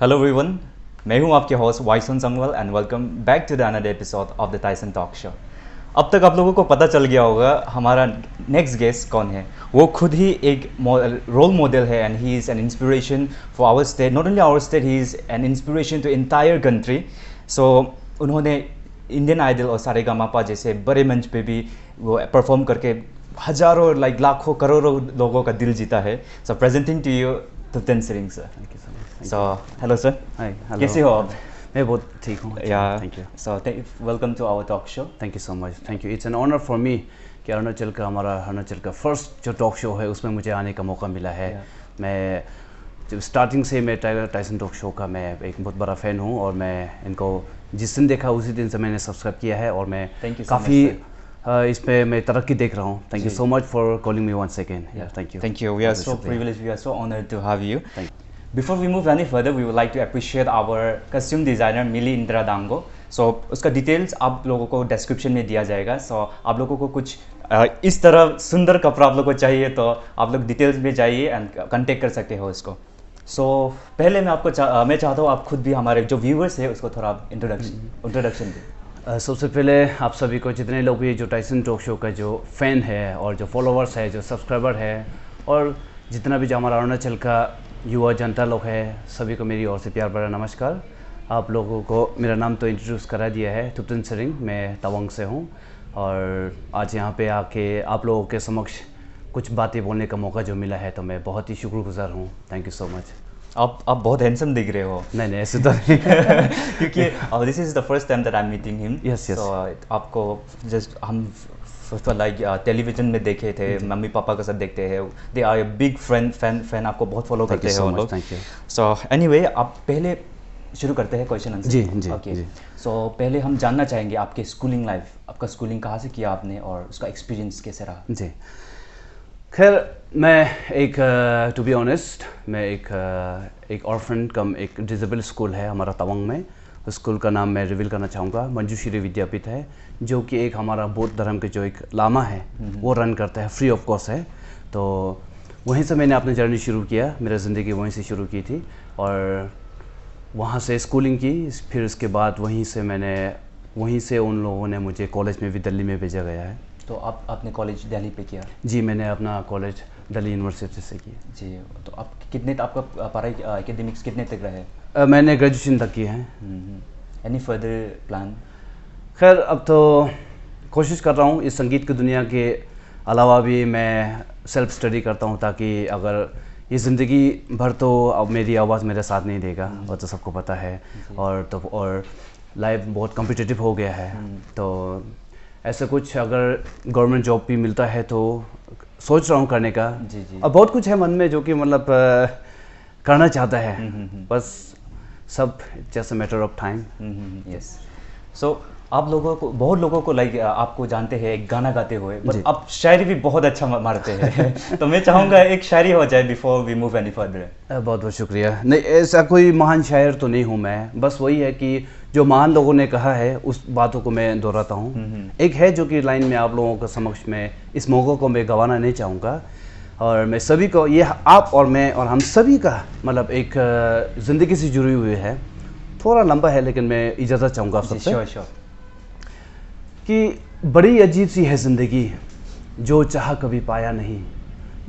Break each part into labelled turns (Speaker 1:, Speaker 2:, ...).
Speaker 1: Hello everyone, मैं हूं आपके होस्ट वाइसन समवल and welcome back to the another episode of the Tyson talk show. अब तक आप लोगों को पता चल गया होगा हमारा नेक्स्ट गेस्ट कौन है। वो खुद ही एक रोल मॉडल है and he is an inspiration for our state, not only our state, he is an inspiration to entire country. So उन्होंने इंडियन आइडल और सारेगामापा जैसे बड़े मंच पे भी वो परफॉर्म करके हज़ारों लाखों करोड़ों लोगों का दिल जीता है। So presenting to you Thupten Tsering sir.
Speaker 2: Thank you so much.
Speaker 1: So hello sir, कैसे हो आप?
Speaker 2: मैं बहुत ठीक हूँ।
Speaker 1: Thank you. So welcome to our talk show.
Speaker 2: Thank you so much. Thank you. It's an honour for me कि अरुणाचल का first जो टॉक शो है उसमें मुझे आने का मौका मिला है। मैं जब स्टार्टिंग से मैं टाइसन टॉक शो का मैं एक बहुत बड़ा फ़ैन हूँ और मैं इनको जिस दिन देखा उसी दिन से मैंने सब्सक्राइब किया है और मैं काफ़ी इस पे मैं तरक्की देख रहा हूँ। Thank you so much for calling me once again.
Speaker 1: Thank you. We are so privileged. We are so honored to have you. Before we move any further, we would like to appreciate our costume designer Mili Indra Dango. So उसका details आप लोगों को description में दिया जाएगा। So आप लोगों को कुछ इस तरह सुंदर कपड़ा आप लोगों को चाहिए तो आप लोग डिटेल्स में जाइए एंड कांटेक्ट कर सकते हो उसको। सो पहले मैं आपको मैं चाहता हूँ आप खुद भी हमारे जो व्यूवर्स है उसको थोड़ा इंट्रोडक्शन दें।
Speaker 2: सबसे पहले आप सभी को, जितने लोग भी जो टाइसन टॉक शो का जो फ़ैन है और जो फॉलोअर्स है, जो सब्सक्राइबर है और जितना भी जो हमारा अरुणाचल का युवा जनता लोग है, सभी को मेरी ओर से प्यार भरा नमस्कार। आप लोगों को मेरा नाम तो इंट्रोड्यूस करा दिया है, तुप्तन सिरिंग। मैं तवांग से हूँ और आज यहाँ पे आके आप लोगों के समक्ष कुछ बातें बोलने का मौका जो मिला है तो मैं बहुत ही शुक्रगुजार हूँ। Thank you so much.
Speaker 1: आप बहुत हैंडसम दिख रहे हो।
Speaker 2: नहीं ऐसे तो नहीं
Speaker 1: क्योंकि this is the first time that I am meeting him.
Speaker 2: Yes.
Speaker 1: आपको जस्ट हम लाइक टेलीविजन में देखे थे, मम्मी पापा के साथ देखते हैं। They are a big fan आपको बहुत फॉलो करते हैं वो लोग।
Speaker 2: Thank you.
Speaker 1: सो एनीवे, आप पहले शुरू करते हैं क्वेश्चन आंसर।
Speaker 2: जी।
Speaker 1: ओके। सो पहले हम जानना चाहेंगे आपके स्कूलिंग लाइफ, आपका स्कूलिंग कहाँ से किया आपने और उसका एक्सपीरियंस कैसे रहा?
Speaker 2: जी, खैर मैं एक टू बी ऑनेस्ट मैं एक ऑर्फन कम एक डिजेबल स्कूल है हमारा तवांग में। उस स्कूल का नाम मैं रिवील करना चाहूँगा, मंजूश्री विद्यापीठ है, जो कि एक हमारा बौद्ध धर्म के जो एक लामा है वो रन करता है, फ्री ऑफ कॉस्ट है। तो वहीं से मैंने अपनी जर्नी शुरू किया, मेरा ज़िंदगी वहीं से शुरू की थी और वहाँ से स्कूलिंग की। फिर उसके बाद वहीं से उन लोगों ने मुझे कॉलेज में भी दिल्ली में भेजा गया है।
Speaker 1: तो आपने कॉलेज दिल्ली पे किया?
Speaker 2: जी, मैंने अपना कॉलेज दिल्ली यूनिवर्सिटी से किया।
Speaker 1: जी। तो आप आपका पढ़ाई एकेडमिक्स कितने तक रहे?
Speaker 2: मैंने ग्रेजुएशन तक किया है।
Speaker 1: Any further plan?
Speaker 2: खैर अब तो कोशिश कर रहा हूँ इस संगीत की दुनिया के अलावा भी मैं सेल्फ स्टडी करता हूँ, ताकि अगर ये ज़िंदगी भर तो अब मेरी आवाज़ मेरे साथ नहीं देगा, वो तो सबको पता है। और लाइफ बहुत कॉम्पिटिटिव हो गया है, तो ऐसा कुछ अगर गवर्नमेंट जॉब भी मिलता है तो सोच रहा हूँ करने का।
Speaker 1: जी।
Speaker 2: अब बहुत कुछ है मन में जो कि मतलब करना चाहता है, बस सब just a matter of time.
Speaker 1: Yes. So आप लोगों को, बहुत लोगों को लाइक आपको जानते हैं एक गाना गाते हुए, बट आप शायरी भी बहुत अच्छा मारते हैं। तो मैं चाहूँगा एक शायरी हो जाए before we move any further.
Speaker 2: बहुत बहुत शुक्रिया। नहीं, ऐसा कोई महान शायर तो नहीं हूँ मैं, बस वही है कि जो महान लोगों ने कहा है उस बातों को मैं दोहराता हूँ। एक है जो कि लाइन में आप लोगों के समक्ष में इस मौके को मैं गंवाना नहीं चाहूँगा और मैं सभी को, ये आप और मैं और हम सभी का मतलब एक ज़िंदगी से जुड़ी हुई है। थोड़ा लंबा है लेकिन मैं इजाज़त चाहूँगा आप सबसे।
Speaker 1: श्योर।
Speaker 2: कि बड़ी अजीब सी है ज़िंदगी, जो चाहा कभी पाया नहीं,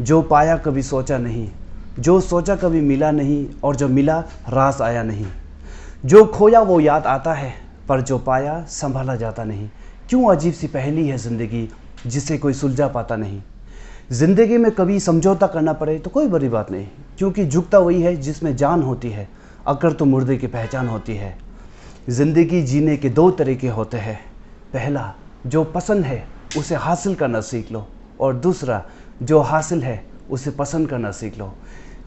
Speaker 2: जो पाया कभी सोचा नहीं, जो सोचा कभी मिला नहीं और जो मिला रास आया नहीं, जो खोया वो याद आता है पर जो पाया संभाला जाता नहीं। क्यों अजीब सी पहेली है ज़िंदगी, जिसे कोई सुलझा पाता नहीं। ज़िंदगी में कभी समझौता करना पड़े तो कोई बड़ी बात नहीं, क्योंकि झुकता वही है जिसमें जान होती है, अकर तो मुर्दे की पहचान होती है। ज़िंदगी जीने के दो तरीके होते हैं, पहला जो पसंद है उसे हासिल करना सीख लो और दूसरा जो हासिल है उसे पसंद करना सीख लो।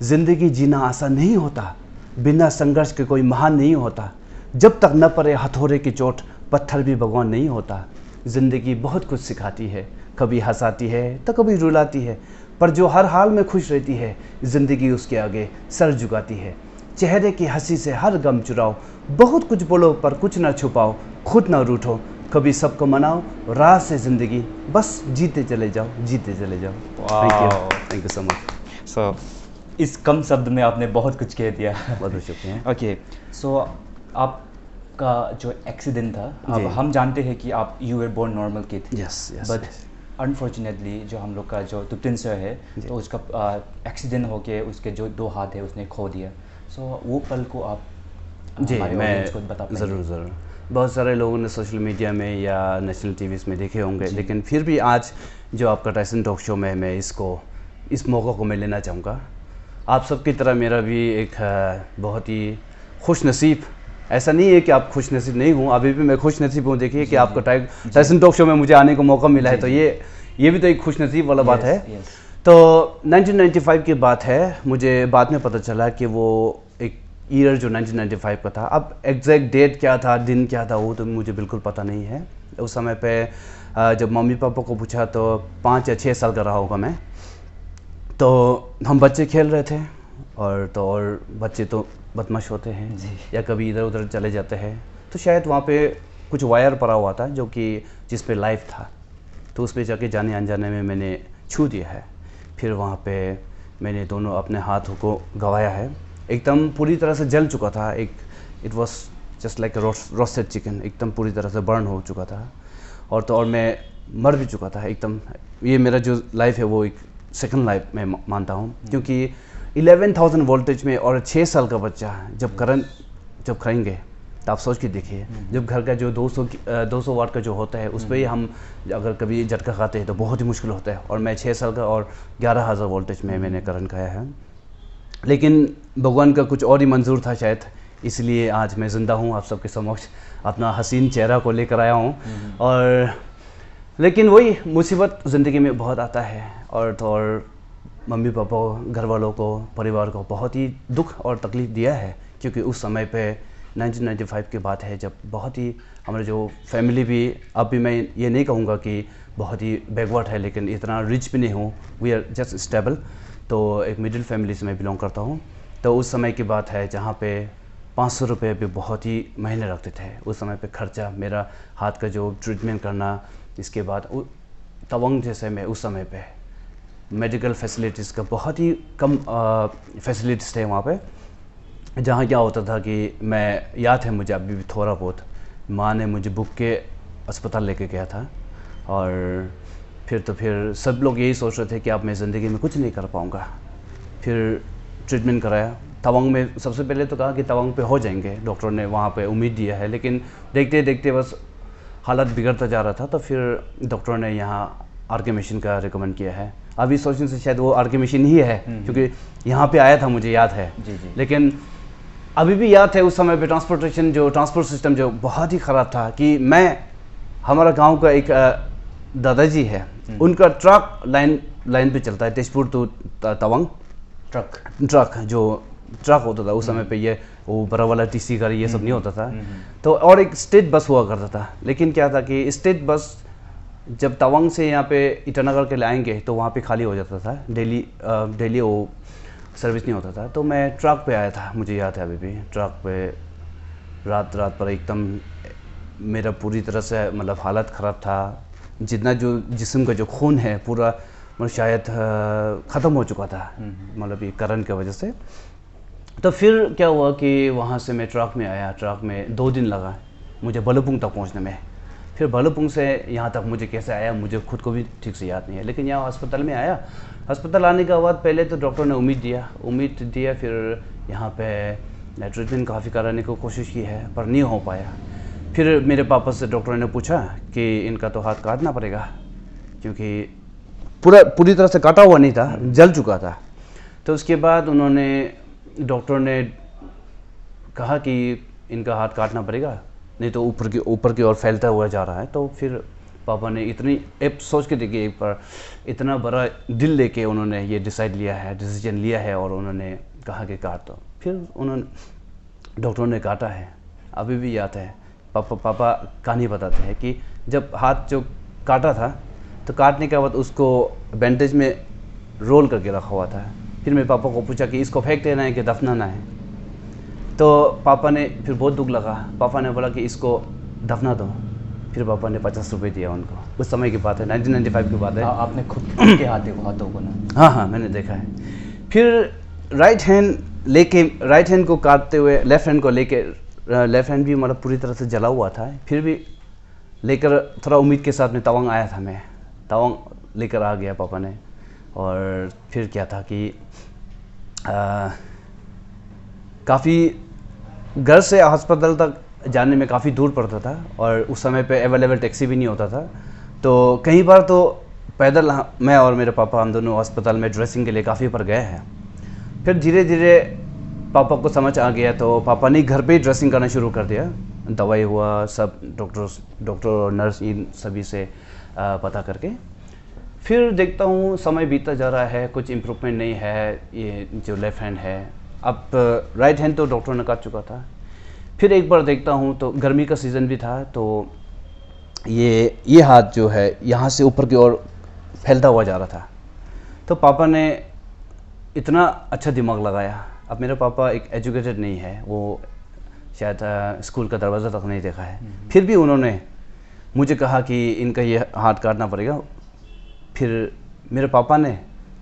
Speaker 2: ज़िंदगी जीना आसान नहीं होता, बिना संघर्ष के कोई महान नहीं होता। जब तक न पड़े हथौड़े की चोट, पत्थर भी भगवान नहीं होता। ज़िंदगी बहुत कुछ सिखाती है, कभी हंसाती है तो कभी रुलाती है, पर जो हर हाल में खुश रहती है ज़िंदगी उसके आगे सर झुकाती है। चेहरे की हंसी से हर गम चुराओ, बहुत कुछ बोलो पर कुछ ना छुपाओ, खुद ना रूठो, कभी सबको मनाओ, राह से ज़िंदगी बस जीते चले जाओ, जीते चले जाओ। Thank you so much.
Speaker 1: So इस कम शब्द में आपने बहुत कुछ कह दिया।
Speaker 2: बहुत बहुत शुक्रिया।
Speaker 1: ओके, सो आपका जो एक्सीडेंट था, अब
Speaker 2: जी।
Speaker 1: हम जानते हैं कि आप you were born normal kid,
Speaker 2: yes yes.
Speaker 1: But unfortunately जो हम लोग का जो तुप्तिन सर है, तो उसका एक्सीडेंट होके उसके जो 2 हाथ है उसने खो दिया। सो वो पल को आप
Speaker 2: जी,
Speaker 1: हमारे
Speaker 2: मैं
Speaker 1: audience को बता पाएंगे?
Speaker 2: ज़रूर ज़रूर। बहुत सारे लोगों ने सोशल मीडिया में या नेशनल टीवीज़ में देखे होंगे, लेकिन फिर भी आज जो आपका टाइसन टॉक शो में मैं इस मौका को मैं लेना चाहूँगा। आप सबकी तरह मेरा भी एक बहुत ही खुश नसीब, ऐसा नहीं है कि आप खुश नसीब नहीं हूँ, अभी भी मैं खुश नसीब हूँ। देखिए कि आपका टाइसन टॉक शो में मुझे आने का मौका मिला है, तो ये भी तो एक खुश नसीब वाला बात है। तो 1995 की बात है, मुझे बाद में पता चला कि वो एक ईयर जो 1995 का था, अब एग्जैक्ट डेट क्या था, दिन क्या था, वो तो मुझे बिल्कुल पता नहीं है। उस समय पे जब मम्मी पापा को पूछा तो 5 या 6 साल का रहा होगा मैं। तो हम बच्चे खेल रहे थे और बच्चे तो बदमाश होते हैं या कभी इधर उधर चले जाते हैं, तो शायद वहाँ पे कुछ वायर पड़ा हुआ था जो कि जिस पे लाइव था, तो उस पे जाके जाने अनजाने में मैंने छू दिया है। फिर वहाँ पे मैंने दोनों अपने हाथों को गंवाया है, एकदम पूरी तरह से जल चुका था। It was just like roasted chicken, एकदम पूरी तरह से बर्न हो चुका था। और मैं मर भी चुका था एकदम। ये मेरा जो लाइफ है वो एक सेकंड लाइफ में मानता हूँ, क्योंकि 11,000 वोल्टेज में और 6 साल का बच्चा जब करेंगे तो आप सोच के देखिए, जब घर का जो 200 वाट का जो होता है उस पर ही हम अगर कभी झटका खाते हैं तो बहुत ही मुश्किल होता है, और मैं 6 साल का और 11,000 वोल्टेज में मैंने करंट खाया है। लेकिन भगवान का कुछ और ही मंजूर था शायद, इसलिए आज मैं ज़िंदा हूँ, आप सबके समक्ष अपना हसीन चेहरा को लेकर आया हूँ। और लेकिन वही मुसीबत ज़िंदगी में बहुत आता है, और मम्मी पापा, घर वालों को, परिवार को बहुत ही दुख और तकलीफ़ दिया है, क्योंकि उस समय पे 1995 की बात है, जब बहुत ही हमारे जो फैमिली भी, अब भी मैं ये नहीं कहूँगा कि बहुत ही बैकवर्ड है, लेकिन इतना रिच भी नहीं हूँ, वी आर जस्ट स्टेबल। तो एक मिडिल फैमिली से मैं बिलोंग करता हूँ। तो उस समय की बात है जहाँ पे 500 रुपये भी बहुत ही महीने रखते थे। उस समय पे खर्चा, मेरा हाथ का जो ट्रीटमेंट करना, इसके बाद तवांग जैसे में उस समय पे मेडिकल फैसिलिटीज़ का बहुत ही कम फैसिलिटीज़ थे वहाँ पे। जहाँ क्या होता था कि मैं, याद है मुझे अभी भी थोड़ा बहुत, माँ ने मुझे बुक के अस्पताल लेके गया था, और फिर सब लोग यही सोच रहे थे कि अब मैं ज़िंदगी में कुछ नहीं कर पाऊँगा। फिर ट्रीटमेंट कराया तवांग में। सबसे पहले तो कहा कि तवांग पे हो जाएंगे, डॉक्टर ने वहाँ पे उम्मीद दिया है, लेकिन देखते देखते बस हालत बिगड़ता जा रहा था। तो फिर डॉक्टर ने यहाँ आरके मशीन का रिकमेंड किया है। अभी सोचने से शायद वो आरके मशीन ही है, क्योंकि यहाँ पे आया था, मुझे याद है।
Speaker 1: जी।
Speaker 2: लेकिन अभी भी याद है उस समय पे ट्रांसपोर्ट सिस्टम जो बहुत ही ख़राब था, कि हमारा गांव का एक दादाजी है, उनका ट्रक लाइन पे चलता है, तेजपुर टू तवांग। ट्रक जो ट्रक होता था उस समय पे, ये वो बड़ा वाला टीसी गाड़ी ये सब नहीं होता था। तो और एक स्टेट बस हुआ करता था, लेकिन क्या था कि स्टेट बस जब तवांग से यहाँ पे ईटानगर के लिए आएंगे तो वहाँ पे खाली हो जाता था, डेली वो सर्विस नहीं होता था। तो मैं ट्रक पे आया था, मुझे याद है अभी भी। ट्रक पे रात पर एकदम मेरा पूरी तरह से मतलब हालत ख़राब था। जितना जो जिस्म का जो खून है पूरा मतलब शायद ख़त्म हो चुका था, मतलब ये करंट की वजह से। तो फिर क्या हुआ कि वहाँ से मैं ट्रक में आया। ट्रक में 2 दिन लगा मुझे बलुपुंग तक पहुँचने में। फिर बलुपुंग से यहाँ तक मुझे कैसे आया मुझे खुद को भी ठीक से याद नहीं है, लेकिन यहाँ अस्पताल में आया। अस्पताल आने के बाद पहले तो डॉक्टर ने उम्मीद दिया, फिर यहाँ पे ट्रीटमेंट काफ़ी कराने की कोशिश की है, पर नहीं हो पाया। फिर मेरे पापा से डॉक्टर ने पूछा कि इनका तो हाथ काटना पड़ेगा, क्योंकि पूरी तरह से काटा हुआ नहीं था, जल चुका था। तो उसके बाद डॉक्टर ने कहा कि इनका हाथ काटना पड़ेगा, नहीं तो ऊपर की ओर फैलता हुआ जा रहा है। तो फिर पापा ने सोच के देखिए, एक बार इतना बड़ा दिल लेके उन्होंने ये डिसीजन लिया है, और उन्होंने कहा कि काट दो। फिर डॉक्टर ने काटा है। अभी भी याद है, पापा कहानी बताते हैं कि जब हाथ जो काटा था, तो काटने के बाद उसको बैंडेज में रोल करके रखा हुआ था। फिर मेरे पापा को पूछा कि इसको फेंक देना है कि दफनाना है। तो पापा ने फिर बहुत दुख लगा, पापा ने बोला कि इसको दफना दो। फिर पापा ने 50 रुपये दिया उनको। उस समय की बात है, 1995 की बात है।
Speaker 1: आपने खुद के हाथों को ना?
Speaker 2: हाँ, मैंने देखा है। फिर राइट हैंड को काटते हुए लेफ्ट हैंड को लेके, लेफ्ट हैंड भी मतलब पूरी तरह से जला हुआ था, फिर भी लेकर थोड़ा उम्मीद के साथ में तवांग आया था। मैं तवांग लेकर आ गया पापा ने। और फिर क्या था कि काफ़ी घर से अस्पताल तक जाने में काफ़ी दूर पड़ता था और उस समय पे अवेलेबल टैक्सी भी नहीं होता था, तो कई बार तो पैदल मैं और मेरे पापा हम दोनों अस्पताल में ड्रेसिंग के लिए काफ़ी बार गए हैं। फिर धीरे धीरे पापा को समझ आ गया तो पापा ने घर पे ही ड्रेसिंग करना शुरू कर दिया। दवाई हुआ, सब डॉक्टर और नर्स इन सभी से पता करके। फिर देखता हूँ समय बीतता जा रहा है, कुछ इम्प्रूवमेंट नहीं है। ये जो लेफ़्ट हैंड है, अब राइट हैंड तो डॉक्टर ने काट चुका था। फिर एक बार देखता हूँ तो गर्मी का सीज़न भी था, तो ये हाथ जो है यहाँ से ऊपर की ओर फैलता हुआ जा रहा था। तो पापा ने इतना अच्छा दिमाग लगाया। अब मेरे पापा एक एजुकेटेड नहीं है, वो शायद स्कूल का दरवाज़ा तक नहीं देखा है, फिर भी उन्होंने मुझे कहा कि इनका ये हाथ काटना पड़ेगा। फिर मेरे पापा ने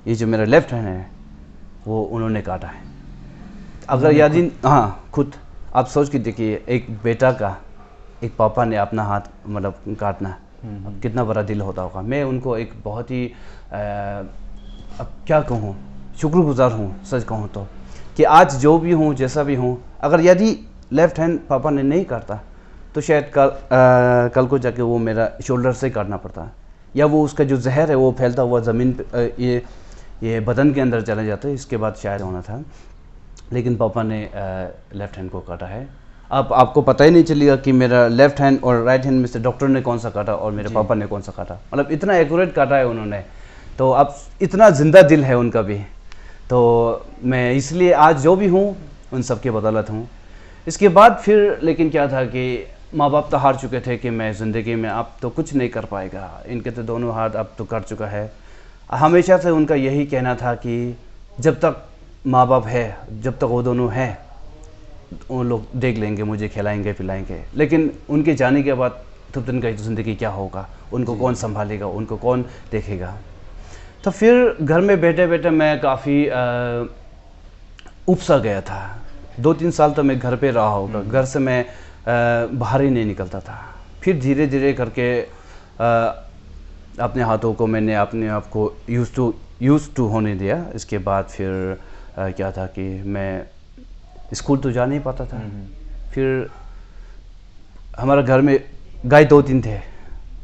Speaker 2: ये जो मेरा लेफ़्ट हैंड है वो उन्होंने काटा है। अगर यदि हाँ, खुद आप सोच के देखिए, एक बेटा का एक पापा ने अपना हाथ मतलब काटना, अब कितना बड़ा दिल होता होगा। मैं उनको एक बहुत ही अब क्या कहूँ, शुक्रगुजार हूँ सच कहूँ तो, कि आज जो भी हूँ, जैसा भी हूँ, अगर यदि लेफ़्ट हैंड पापा ने नहीं काटता तो शायद कल को जाके वो मेरा शोल्डर से काटना पड़ता, या वो उसका जो जहर है वो फैलता हुआ ज़मीन पे ये बदन के अंदर चले जाते, इसके बाद शायद होना था। लेकिन पापा ने लेफ़्ट हैंड को काटा है। अब आपको पता ही नहीं चलेगा कि मेरा लेफ़्ट हैंड और राइट हैंड में से डॉक्टर ने कौन सा काटा और मेरे पापा ने कौन सा काटा। मतलब इतना एक्यूरेट काटा है उन्होंने, तो अब इतना ज़िंदा दिल है उनका भी। तो मैं इसलिए आज जो भी हूँ उन सब की बदौलत हूँ। इसके बाद फिर लेकिन क्या था कि माँ बाप तो हार चुके थे कि मैं ज़िंदगी में अब तो कुछ नहीं कर पाएगा, इनके तो दोनों हाथ अब तो कट चुका है। हमेशा से उनका यही कहना था कि जब तक माँ बाप है, जब तक वो दोनों हैं, वो लोग देख लेंगे, मुझे खिलाएंगे पिलाएंगे। लेकिन उनके जाने के बाद तुप्तन का ज़िंदगी क्या होगा, उनको कौन संभालेगा, उनको कौन देखेगा। तो फिर घर में बैठे बैठे मैं काफ़ी उपसा गया था। 2-3 साल तो मैं घर पे रहा होगा, घर से मैं बाहर ही नहीं निकलता था। फिर धीरे धीरे करके अपने हाथों को मैंने अपने आप को यूज़ टू होने दिया। इसके बाद फिर क्या था कि मैं स्कूल तो जा नहीं पाता था। फिर हमारा घर में गाय 2-3 थे,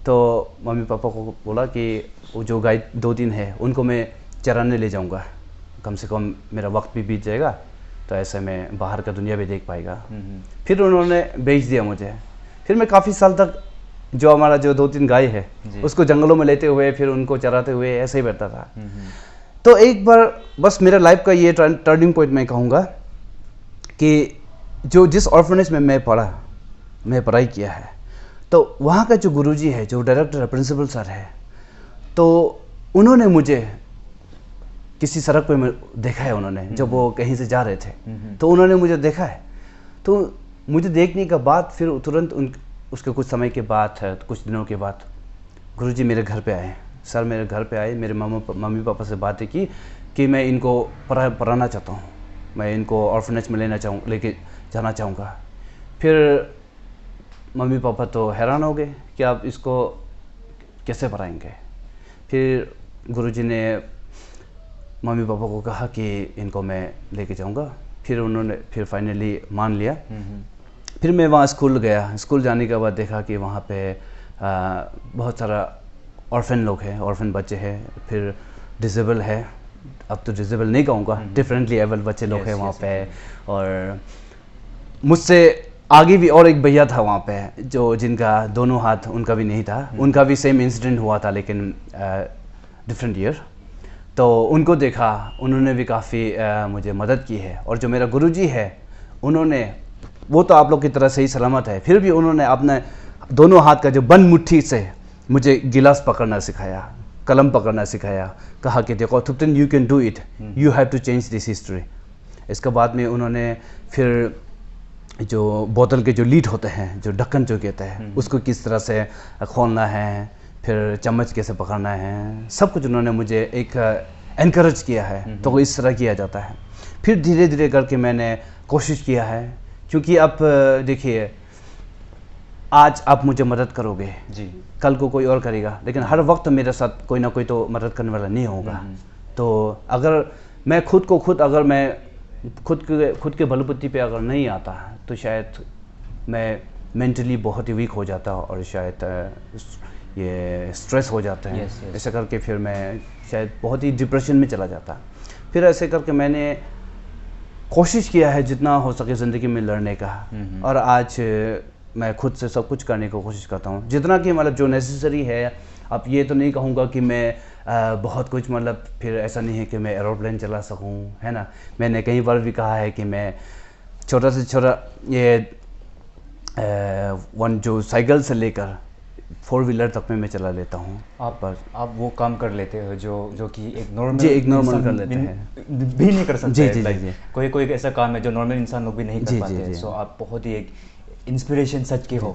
Speaker 2: तो मम्मी पापा को बोला कि वो जो गाय 2-3 है उनको मैं चराने ले जाऊंगा, कम से कम मेरा वक्त भी बीत जाएगा, तो ऐसे में बाहर का दुनिया भी देख पाएगा। फिर उन्होंने बेच दिया मुझे। फिर मैं काफ़ी साल तक जो हमारा जो 2-3 गाय है उसको जंगलों में लेते हुए फिर उनको चराते हुए ऐसे ही बैठता था। तो एक बार बस मेरा लाइफ का ये टर्निंग पॉइंट मैं कहूँगा कि जिस ऑर्फनेज में मैं पढ़ाई किया है, तो वहाँ का जो गुरुजी है, जो डायरेक्टर है, प्रिंसिपल सर है, तो उन्होंने मुझे किसी सड़क पे देखा है। उन्होंने जब वो कहीं से जा रहे थे तो उन्होंने मुझे देखा है। तो मुझे देखने के बाद फिर तुरंत उसके कुछ समय के बाद, कुछ दिनों के बाद गुरुजी मेरे घर पे आए। सर मेरे घर पे आए, मेरे मम्मी पापा से बातें की कि मैं इनको पढ़ाना चाहता हूँ, मैं इनको ऑर्फनेज में लेके जाना चाहूँगा। फिर मम्मी पापा तो हैरान हो गए कि आप इसको कैसे पढ़ाएंगे। फिर गुरुजी ने मम्मी पापा को कहा कि इनको मैं लेके जाऊँगा। फिर उन्होंने फिर फाइनली मान लिया। फिर मैं वहाँ स्कूल गया। स्कूल जाने के बाद देखा कि वहाँ पे बहुत सारा ऑर्फन लोग हैं, ऑर्फन बच्चे हैं, फिर डिसेबल है, अब तो डिसेबल नहीं कहूँगा, डिफरेंटली एबल बच्चे लोग हैं वहाँ पे। और मुझसे आगे भी और एक भैया था वहाँ पे जिनका दोनों हाथ उनका भी नहीं था, उनका भी सेम इंसिडेंट हुआ था लेकिन डिफरेंट ईयर। तो उनको देखा, उन्होंने भी काफ़ी मुझे मदद की है। और जो मेरा गुरुजी है वो तो आप लोग की तरह से ही सलामत है, फिर भी उन्होंने अपने दोनों हाथ का जो बंद मुट्ठी से मुझे गिलास पकड़ना सिखाया, कलम पकड़ना सिखाया, कहा कि देखो Thupten, you can do it, you have to change this history. इसके बाद में उन्होंने फिर जो बोतल के जो लीड होते हैं, जो ढक्कन जो कहते हैं, उसको किस तरह से खोलना है, फिर चम्मच कैसे पकड़ना है, सब कुछ उन्होंने मुझे एक एनकरेज किया है। तो इस तरह किया जाता है। फिर धीरे धीरे करके मैंने कोशिश किया है, क्योंकि अब देखिए, आज आप मुझे मदद करोगे,
Speaker 1: जी,
Speaker 2: कल को कोई और करेगा, लेकिन हर वक्त मेरे साथ कोई ना कोई तो मदद करने वाला नहीं होगा। तो अगर मैं अगर मैं खुद के बलबूते पे अगर नहीं आता तो शायद मैं मेंटली बहुत ही वीक हो जाता और शायद ये स्ट्रेस हो जाता है। ऐसा करके फिर मैं शायद बहुत ही डिप्रेशन में चला जाता। फिर ऐसे करके मैंने कोशिश किया है जितना हो सके ज़िंदगी में लड़ने का, और आज मैं खुद से सब कुछ करने की कोशिश करता हूँ, जितना कि मतलब जो नेसेसरी है। अब ये तो नहीं कहूँगा कि मैं बहुत कुछ, मतलब फिर ऐसा नहीं है कि मैं एरोप्लेन चला सकूँ, है ना। मैंने कई बार भी कहा है कि मैं छोटा से छोटा ये जो साइकिल से लेकर 4 व्हीलर तक में मैं चला लेता हूँ।
Speaker 1: आप वो काम कर लेते हो जो कि एक
Speaker 2: नॉर्मल कर लेते हैं,
Speaker 1: भी नहीं कर सकते।
Speaker 2: जी।
Speaker 1: कोई ऐसा काम है जो नॉर्मल इंसान लोग भी नहीं कर पाते हैं। सो आप बहुत ही एक इंस्पिरेशन सच के हो।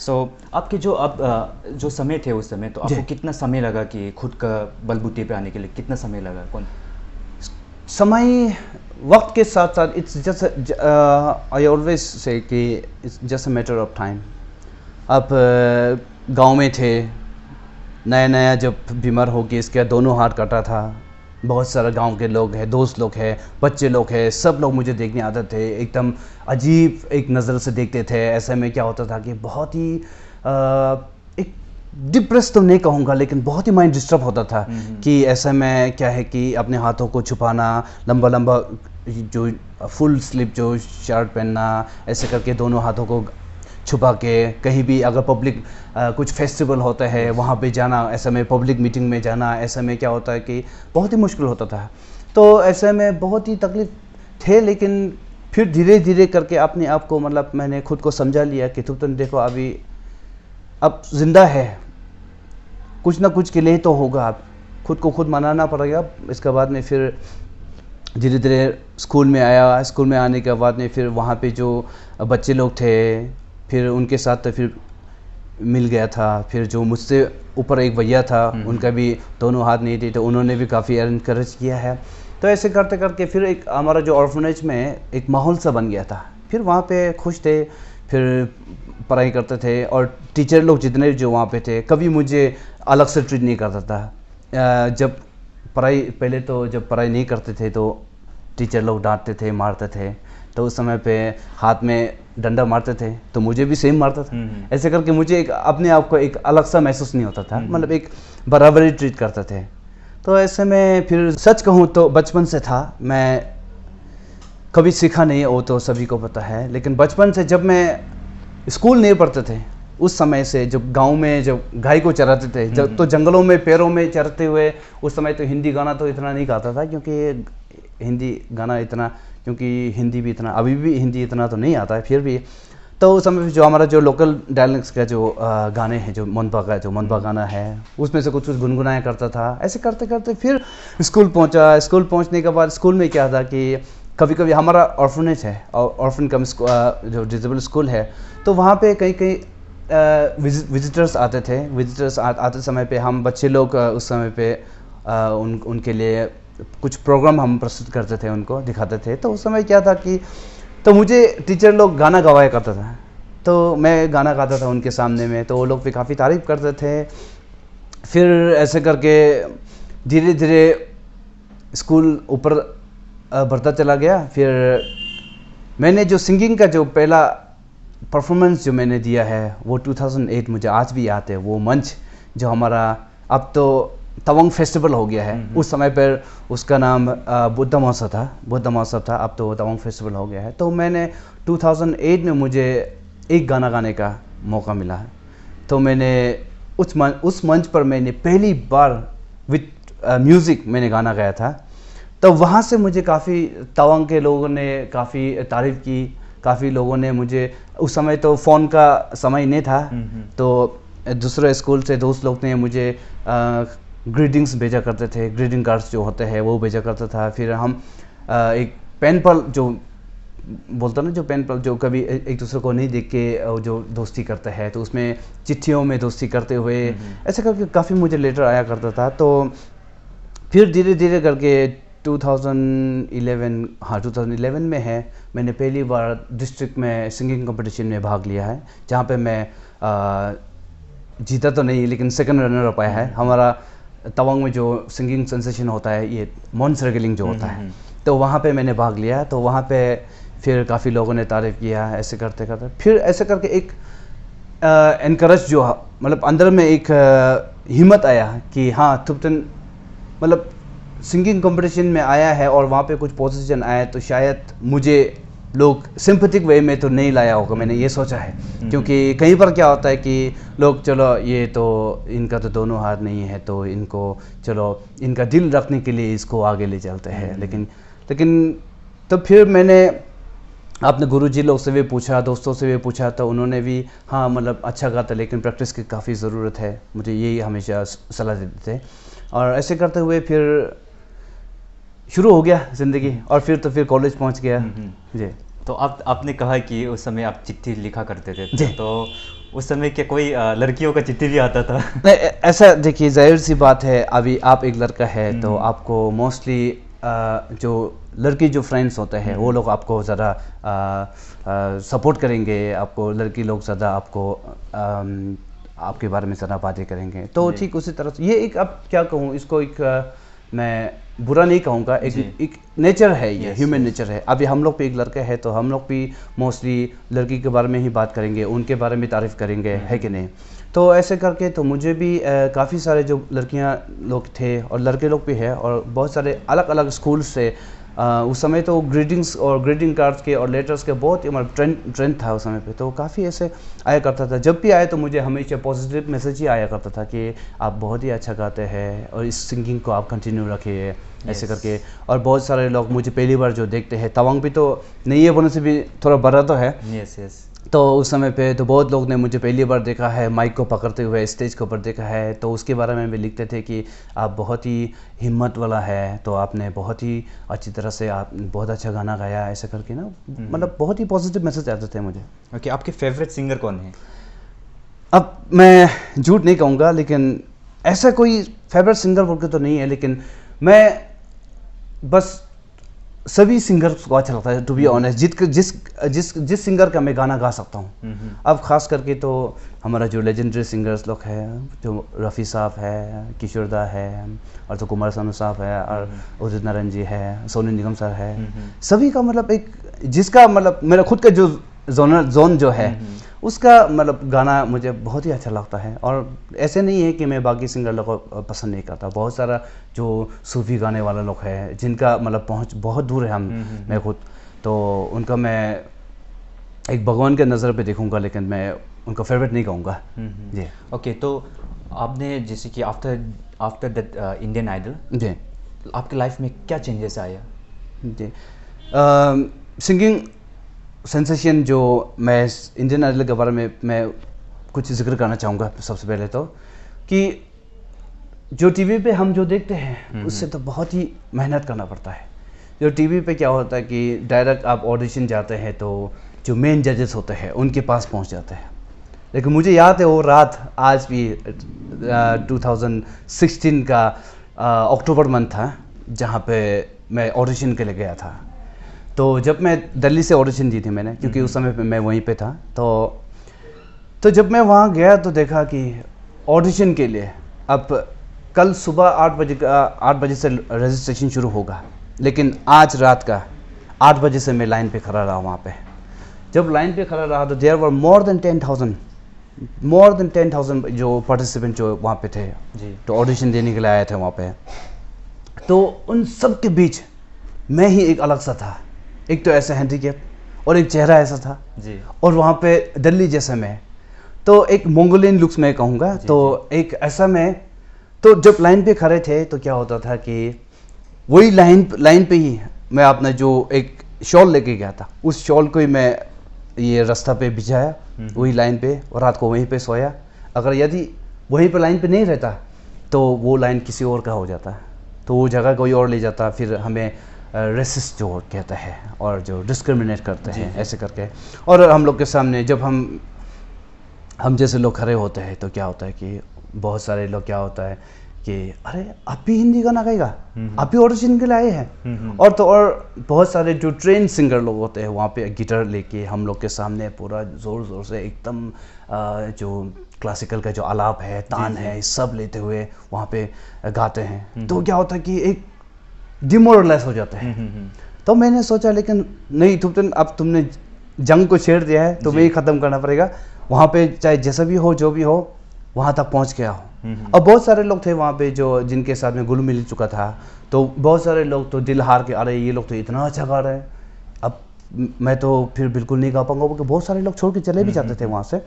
Speaker 1: सो आपके जो समय थे उस समय, तो आपको कितना समय लगा कि खुद का बलबूते पे आने के लिए कितना समय लगा?
Speaker 2: समय वक्त के साथ साथ it's just I always say कि it's just a matter of time. आप गांव में थे, नया जब बीमार हो गए, इसके दोनों हाथ कटा था, बहुत सारे गांव के लोग हैं, दोस्त लोग हैं, बच्चे लोग हैं, सब लोग मुझे देखने आते थे, एकदम अजीब एक नज़र से देखते थे। ऐसे में क्या होता था कि बहुत ही एक डिप्रेस तो नहीं कहूँगा, लेकिन बहुत ही माइंड डिस्टर्ब होता था कि ऐसे में क्या है कि अपने हाथों को छुपाना, लंबा जो फुल स्लीव जो शर्ट पहनना, ऐसे करके दोनों हाथों को छुपा के कहीं भी अगर पब्लिक कुछ फेस्टिवल होता है वहाँ पे जाना, ऐसे में पब्लिक मीटिंग में जाना, ऐसे में क्या होता है कि बहुत ही मुश्किल होता था। तो ऐसे में बहुत ही तकलीफ थे, लेकिन फिर धीरे धीरे करके अपने आप को, मतलब मैंने खुद को समझा लिया कि तुम देखो अभी अब जिंदा है, कुछ ना कुछ के लिए तो होगा, आप खुद को खुद मनाना पड़ेगा। इसके बाद में फिर धीरे धीरे स्कूल में आया। स्कूल में आने के बाद में फिर वहाँ पे जो बच्चे लोग थे, फिर उनके साथ तो फिर मिल गया था। फिर जो मुझसे ऊपर एक भैया था, उनका भी दोनों हाथ नहीं थे, तो उन्होंने भी काफ़ी एनकरेज किया है। तो ऐसे करते करके फिर एक हमारा जो ऑर्फनेज में एक माहौल सा बन गया था। फिर वहाँ पे खुश थे, फिर पढ़ाई करते थे, और टीचर लोग जितने जो वहाँ पे थे कभी मुझे अलग से ट्रीट नहीं करता था। जब पहले तो जब पढ़ाई नहीं करते थे तो टीचर लोग डांटते थे, मारते थे, तो उस समय पे हाथ में डंडा मारते थे तो मुझे भी सेम मारता था। ऐसे करके मुझे एक अपने आप को एक अलग सा महसूस नहीं होता था, मतलब एक बराबरी ट्रीट करते थे। तो ऐसे में फिर सच कहूँ तो बचपन से था, मैं कभी सीखा नहीं, वो तो सभी को पता है, लेकिन बचपन से जब मैं स्कूल नहीं पढ़ते थे उस समय से, जब गांव में जब गाय को चराते थे, जब तो जंगलों में पेड़ों में चरते हुए, उस समय तो हिंदी गाना तो इतना नहीं गाता था, क्योंकि हिंदी भी इतना, अभी भी हिंदी इतना तो नहीं आता है, फिर भी तो उस समय जो हमारा जो लोकल डायलेक्ट्स का जो गाने हैं, जो मनपा गाना है, उसमें से कुछ गुनगुनाया करता था। ऐसे करते करते फिर स्कूल पहुंचा। स्कूल पहुंचने के बाद स्कूल में क्या था कि कभी कभी हमारा ऑर्फनेज है, और ऑर्फन कम जो डिसेबल स्कूल है, तो वहाँ पे कई विजिटर्स आते थे। विजिटर्स आते समय पे हम बच्चे लोग उस समय पे उनके लिए कुछ प्रोग्राम हम प्रस्तुत करते थे, उनको दिखाते थे। तो उस समय क्या था कि तो मुझे टीचर लोग गाना गवाया करता था, तो मैं गाना गाता था उनके सामने में, तो वो लोग भी काफ़ी तारीफ़ करते थे। फिर ऐसे करके धीरे धीरे स्कूल ऊपर बढ़ता चला गया। फिर मैंने जो सिंगिंग का जो पहला परफॉर्मेंस जो मैंने दिया है वो 2008, मुझे आज भी याद है। वो मंच जो हमारा अब तो तवांग फेस्टिवल हो गया है, उस समय पर उसका नाम बुद्ध महोत्सव था, अब तो तवांग फेस्टिवल हो गया है। तो मैंने 2008 में मुझे एक गाना गाने का मौका मिला है, तो मैंने उस मंच पर मैंने पहली बार विद म्यूज़िक मैंने गाना गाया था। तो वहाँ से मुझे काफ़ी तवांग के लोगों ने काफ़ी तारीफ़ की, काफ़ी लोगों ने मुझे, उस समय तो फ़ोन का समय नहीं था, तो दूसरे स्कूल से दोस्त लोग ने मुझे ग्रीटिंग्स भेजा करते थे, ग्रीटिंग कार्ड्स जो होते हैं वो भेजा करता था। फिर हम एक पेन पल जो बोलता ना, जो पेन पल जो कभी एक दूसरे को नहीं देख के जो दोस्ती करते हैं, तो उसमें चिट्ठियों में दोस्ती करते हुए ऐसे करके काफ़ी मुझे लेटर आया करता था। तो फिर धीरे धीरे करके 2011, हाँ 2011 में है। मैंने पहली बार डिस्ट्रिक्ट में सिंगिंग कंपटीशन में भाग लिया है, जहाँ पे मैं जीता तो नहीं लेकिन सेकंड रनर अप आया है। हमारा तवांग में जो सिंगिंग सेंसेशन होता है, ये मॉन सर्कलिंग जो होता है, तो वहाँ पे मैंने भाग लिया। तो वहाँ पे फिर काफ़ी लोगों ने तारीफ़ किया। ऐसे करते करते फिर ऐसे करके एक एनकरेज जो मतलब अंदर में एक हिम्मत आया कि हाँ थुप्तन मतलब सिंगिंग कंपटीशन में आया है और वहाँ पे कुछ पोजीशन आया, तो शायद मुझे लोग सिंपैथिक वे में तो नहीं लाया होगा, मैंने ये सोचा है। क्योंकि कहीं पर क्या होता है कि लोग चलो ये तो इनका तो दोनों हाथ नहीं है, तो इनको चलो इनका दिल रखने के लिए इसको आगे ले चलते हैं। लेकिन तो फिर मैंने अपने गुरुजी लोग से भी पूछा, दोस्तों से भी पूछा, तो उन्होंने भी हाँ मतलब अच्छा गाता लेकिन प्रैक्टिस की काफ़ी ज़रूरत है, मुझे यही हमेशा सलाह देते थे। और ऐसे करते हुए फिर शुरू हो गया ज़िंदगी, और फिर कॉलेज पहुंच गया। जी।
Speaker 1: तो आपने कहा कि उस समय आप चिट्ठी लिखा करते थे,
Speaker 2: जी।
Speaker 1: तो उस समय क्या कोई लड़कियों का चिट्ठी भी आता था?
Speaker 2: नहीं, ऐसा देखिए, जाहिर सी बात है, अभी आप एक लड़का है तो आपको मोस्टली जो लड़की जो फ्रेंड्स होते हैं वो लोग आपको ज़्यादा सपोर्ट करेंगे, आपको लड़की लोग ज़्यादा आपको आपके बारे में ज़्यादा बातें करेंगे। तो ठीक उसी तरह से ये एक, अब क्या कहूँ इसको, एक मैं बुरा नहीं कहूँगा, एक नेचर है, ये ह्यूमन नेचर है। अभी हम लोग भी एक लड़का है तो हम लोग भी मोस्टली लड़की के बारे में ही बात करेंगे, उनके बारे में तारीफ़ करेंगे, है कि नहीं। तो ऐसे करके तो मुझे भी काफ़ी सारे जो लड़कियां लोग थे और लड़के लोग भी है, और बहुत सारे अलग अलग स्कूल से उस समय तो ग्रीटिंग्स और ग्रीटिंग कार्ड्स के और लेटर्स के बहुत ही मतलब ट्रेंड था उस समय पे। तो काफ़ी ऐसे आया करता था, जब भी आए तो मुझे हमेशा पॉजिटिव मैसेज ही आया करता था कि आप बहुत ही अच्छा गाते हैं और इस सिंगिंग को आप कंटिन्यू रखिए, ऐसे करके। और बहुत सारे लोग मुझे पहली बार जो देखते हैं, तवांग भी तो नहीं है बोलने से भी थोड़ा बड़ा तो है।
Speaker 1: यस।
Speaker 2: तो उस समय पे तो बहुत लोग ने मुझे पहली बार देखा है, माइक को पकड़ते हुए स्टेज के ऊपर देखा है, तो उसके बारे में भी लिखते थे कि आप बहुत ही हिम्मत वाला है, तो आपने बहुत ही अच्छी तरह से आप बहुत अच्छा गाना गाया, ऐसे करके ना मतलब बहुत ही पॉजिटिव मैसेज आते थे मुझे।
Speaker 1: ओके, आपके फेवरेट सिंगर कौन है?
Speaker 2: अब मैं झूठ नहीं कहूँगा, लेकिन ऐसा कोई फेवरेट सिंगर बोल के तो नहीं है, लेकिन मैं बस सभी सिंगर्स को अच्छा लगता है, टू बी ऑनेस्ट। जिस सिंगर का मैं गाना गा सकता हूँ। अब खास करके तो हमारा जो लेजेंडरी सिंगर्स लोग हैं, जो रफ़ी साहब है, किशोर दा है, और तो कुमार सानू साहब है, और उदित नारायण जी है, सोनू निगम सर है, सभी का मतलब एक जिसका मतलब मेरा खुद का जो जोन जो है उसका मतलब गाना मुझे बहुत ही अच्छा लगता है। और ऐसे नहीं है कि मैं बाकी सिंगर लोग को पसंद नहीं करता, बहुत सारा जो सूफी गाने वाला लोग हैं जिनका मतलब पहुंच बहुत दूर है मैं खुद, तो उनका मैं एक भगवान के नज़र पे देखूंगा, लेकिन मैं उनका फेवरेट नहीं कहूँगा। जी।
Speaker 1: ओके, तो आपने जैसे कि आफ्टर दैट इंडियन आइडल,
Speaker 2: जी,
Speaker 1: आपके लाइफ में क्या चेंजेस आया?
Speaker 2: जी, सिंगिंग सेंसेशन जो मैं इंडियन आइडल के बारे में मैं कुछ जिक्र करना चाहूँगा। सबसे पहले तो कि जो टीवी पे हम जो देखते हैं उससे तो बहुत ही मेहनत करना पड़ता है। जो टीवी पे क्या होता है कि डायरेक्ट आप ऑडिशन जाते हैं तो जो मेन जजेस होते हैं उनके पास पहुंच जाते हैं। लेकिन मुझे याद है वो रात आज भी 2016 का अक्टूबर मंथ था जहाँ पे मैं ऑडिशन के लिए गया था। तो जब मैं दिल्ली से ऑडिशन दी थी मैंने, क्योंकि उस समय पे मैं वहीं पे था, तो जब मैं वहाँ गया तो देखा कि ऑडिशन के लिए अब कल सुबह 8 बजे से रजिस्ट्रेशन शुरू होगा, लेकिन आज रात का 8 बजे से मैं लाइन पे खड़ा रहा वहाँ पे। जब लाइन पे खड़ा रहा तो देयर वर मोर देन 10,000 जो पार्टिसिपेंट जो वहाँ पे थे
Speaker 1: जी,
Speaker 2: तो ऑडिशन देने के लिए आए थे वहाँ पे। तो उन सब के बीच मैं ही एक अलग सा था, एक तो ऐसा हैंडीकैप और एक चेहरा ऐसा था
Speaker 1: जी,
Speaker 2: और वहाँ पे दिल्ली जैसा मैं, तो एक मंगोलियन लुक्स में कहूँगा, तो एक ऐसा मैं। तो जब लाइन पे खड़े थे तो क्या होता था कि वही लाइन पे ही मैं अपना जो एक शॉल लेके गया था, उस शॉल को ही मैं ये रास्ता पे बिछाया वही लाइन पे, और रात को वहीं पे सोया। अगर यदि वहीं पे लाइन पे नहीं रहता तो वो लाइन किसी और का हो जाता, तो वो जगह कोई और ले जाता, फिर हमें रेसिस्ट जो कहता है और जो डिस्क्रिमिनेट करते हैं ऐसे करके। और हम लोग के सामने जब हम जैसे लोग खड़े होते हैं तो क्या होता है कि बहुत सारे लोग क्या होता है कि अरे आप भी हिंदी गाना गाएगा, आप भी ऑडिशन के लिए आए हैं। और बहुत सारे जो ट्रेन सिंगर लोग होते हैं वहाँ पे गिटार लेके हम लोग के सामने पूरा ज़ोर ज़ोर से एकदम जो क्लासिकल का जो आलाप है, तान है, सब लेते हुए वहाँ पे गाते हैं। तो क्या होता है कि एक डिमोरलाइज हो जाता है। तो मैंने सोचा लेकिन नहीं, अब तुमने जंग को छेड़ दिया है, तुम्हें ही ख़त्म करना पड़ेगा। वहाँ पे चाहे जैसा भी हो, जो भी हो, वहाँ तक पहुँच गया हो। और बहुत सारे लोग थे वहाँ पे जो जिनके साथ में घुल मिल चुका था। तो बहुत सारे लोग तो दिल हार के, अरे ये लोग तो इतना अच्छा गा रहे हैं, अब मैं तो फिर बिल्कुल नहीं गा पाऊंगा, क्योंकि बहुत सारे लोग छोड़ के चले भी जाते थे वहाँ से।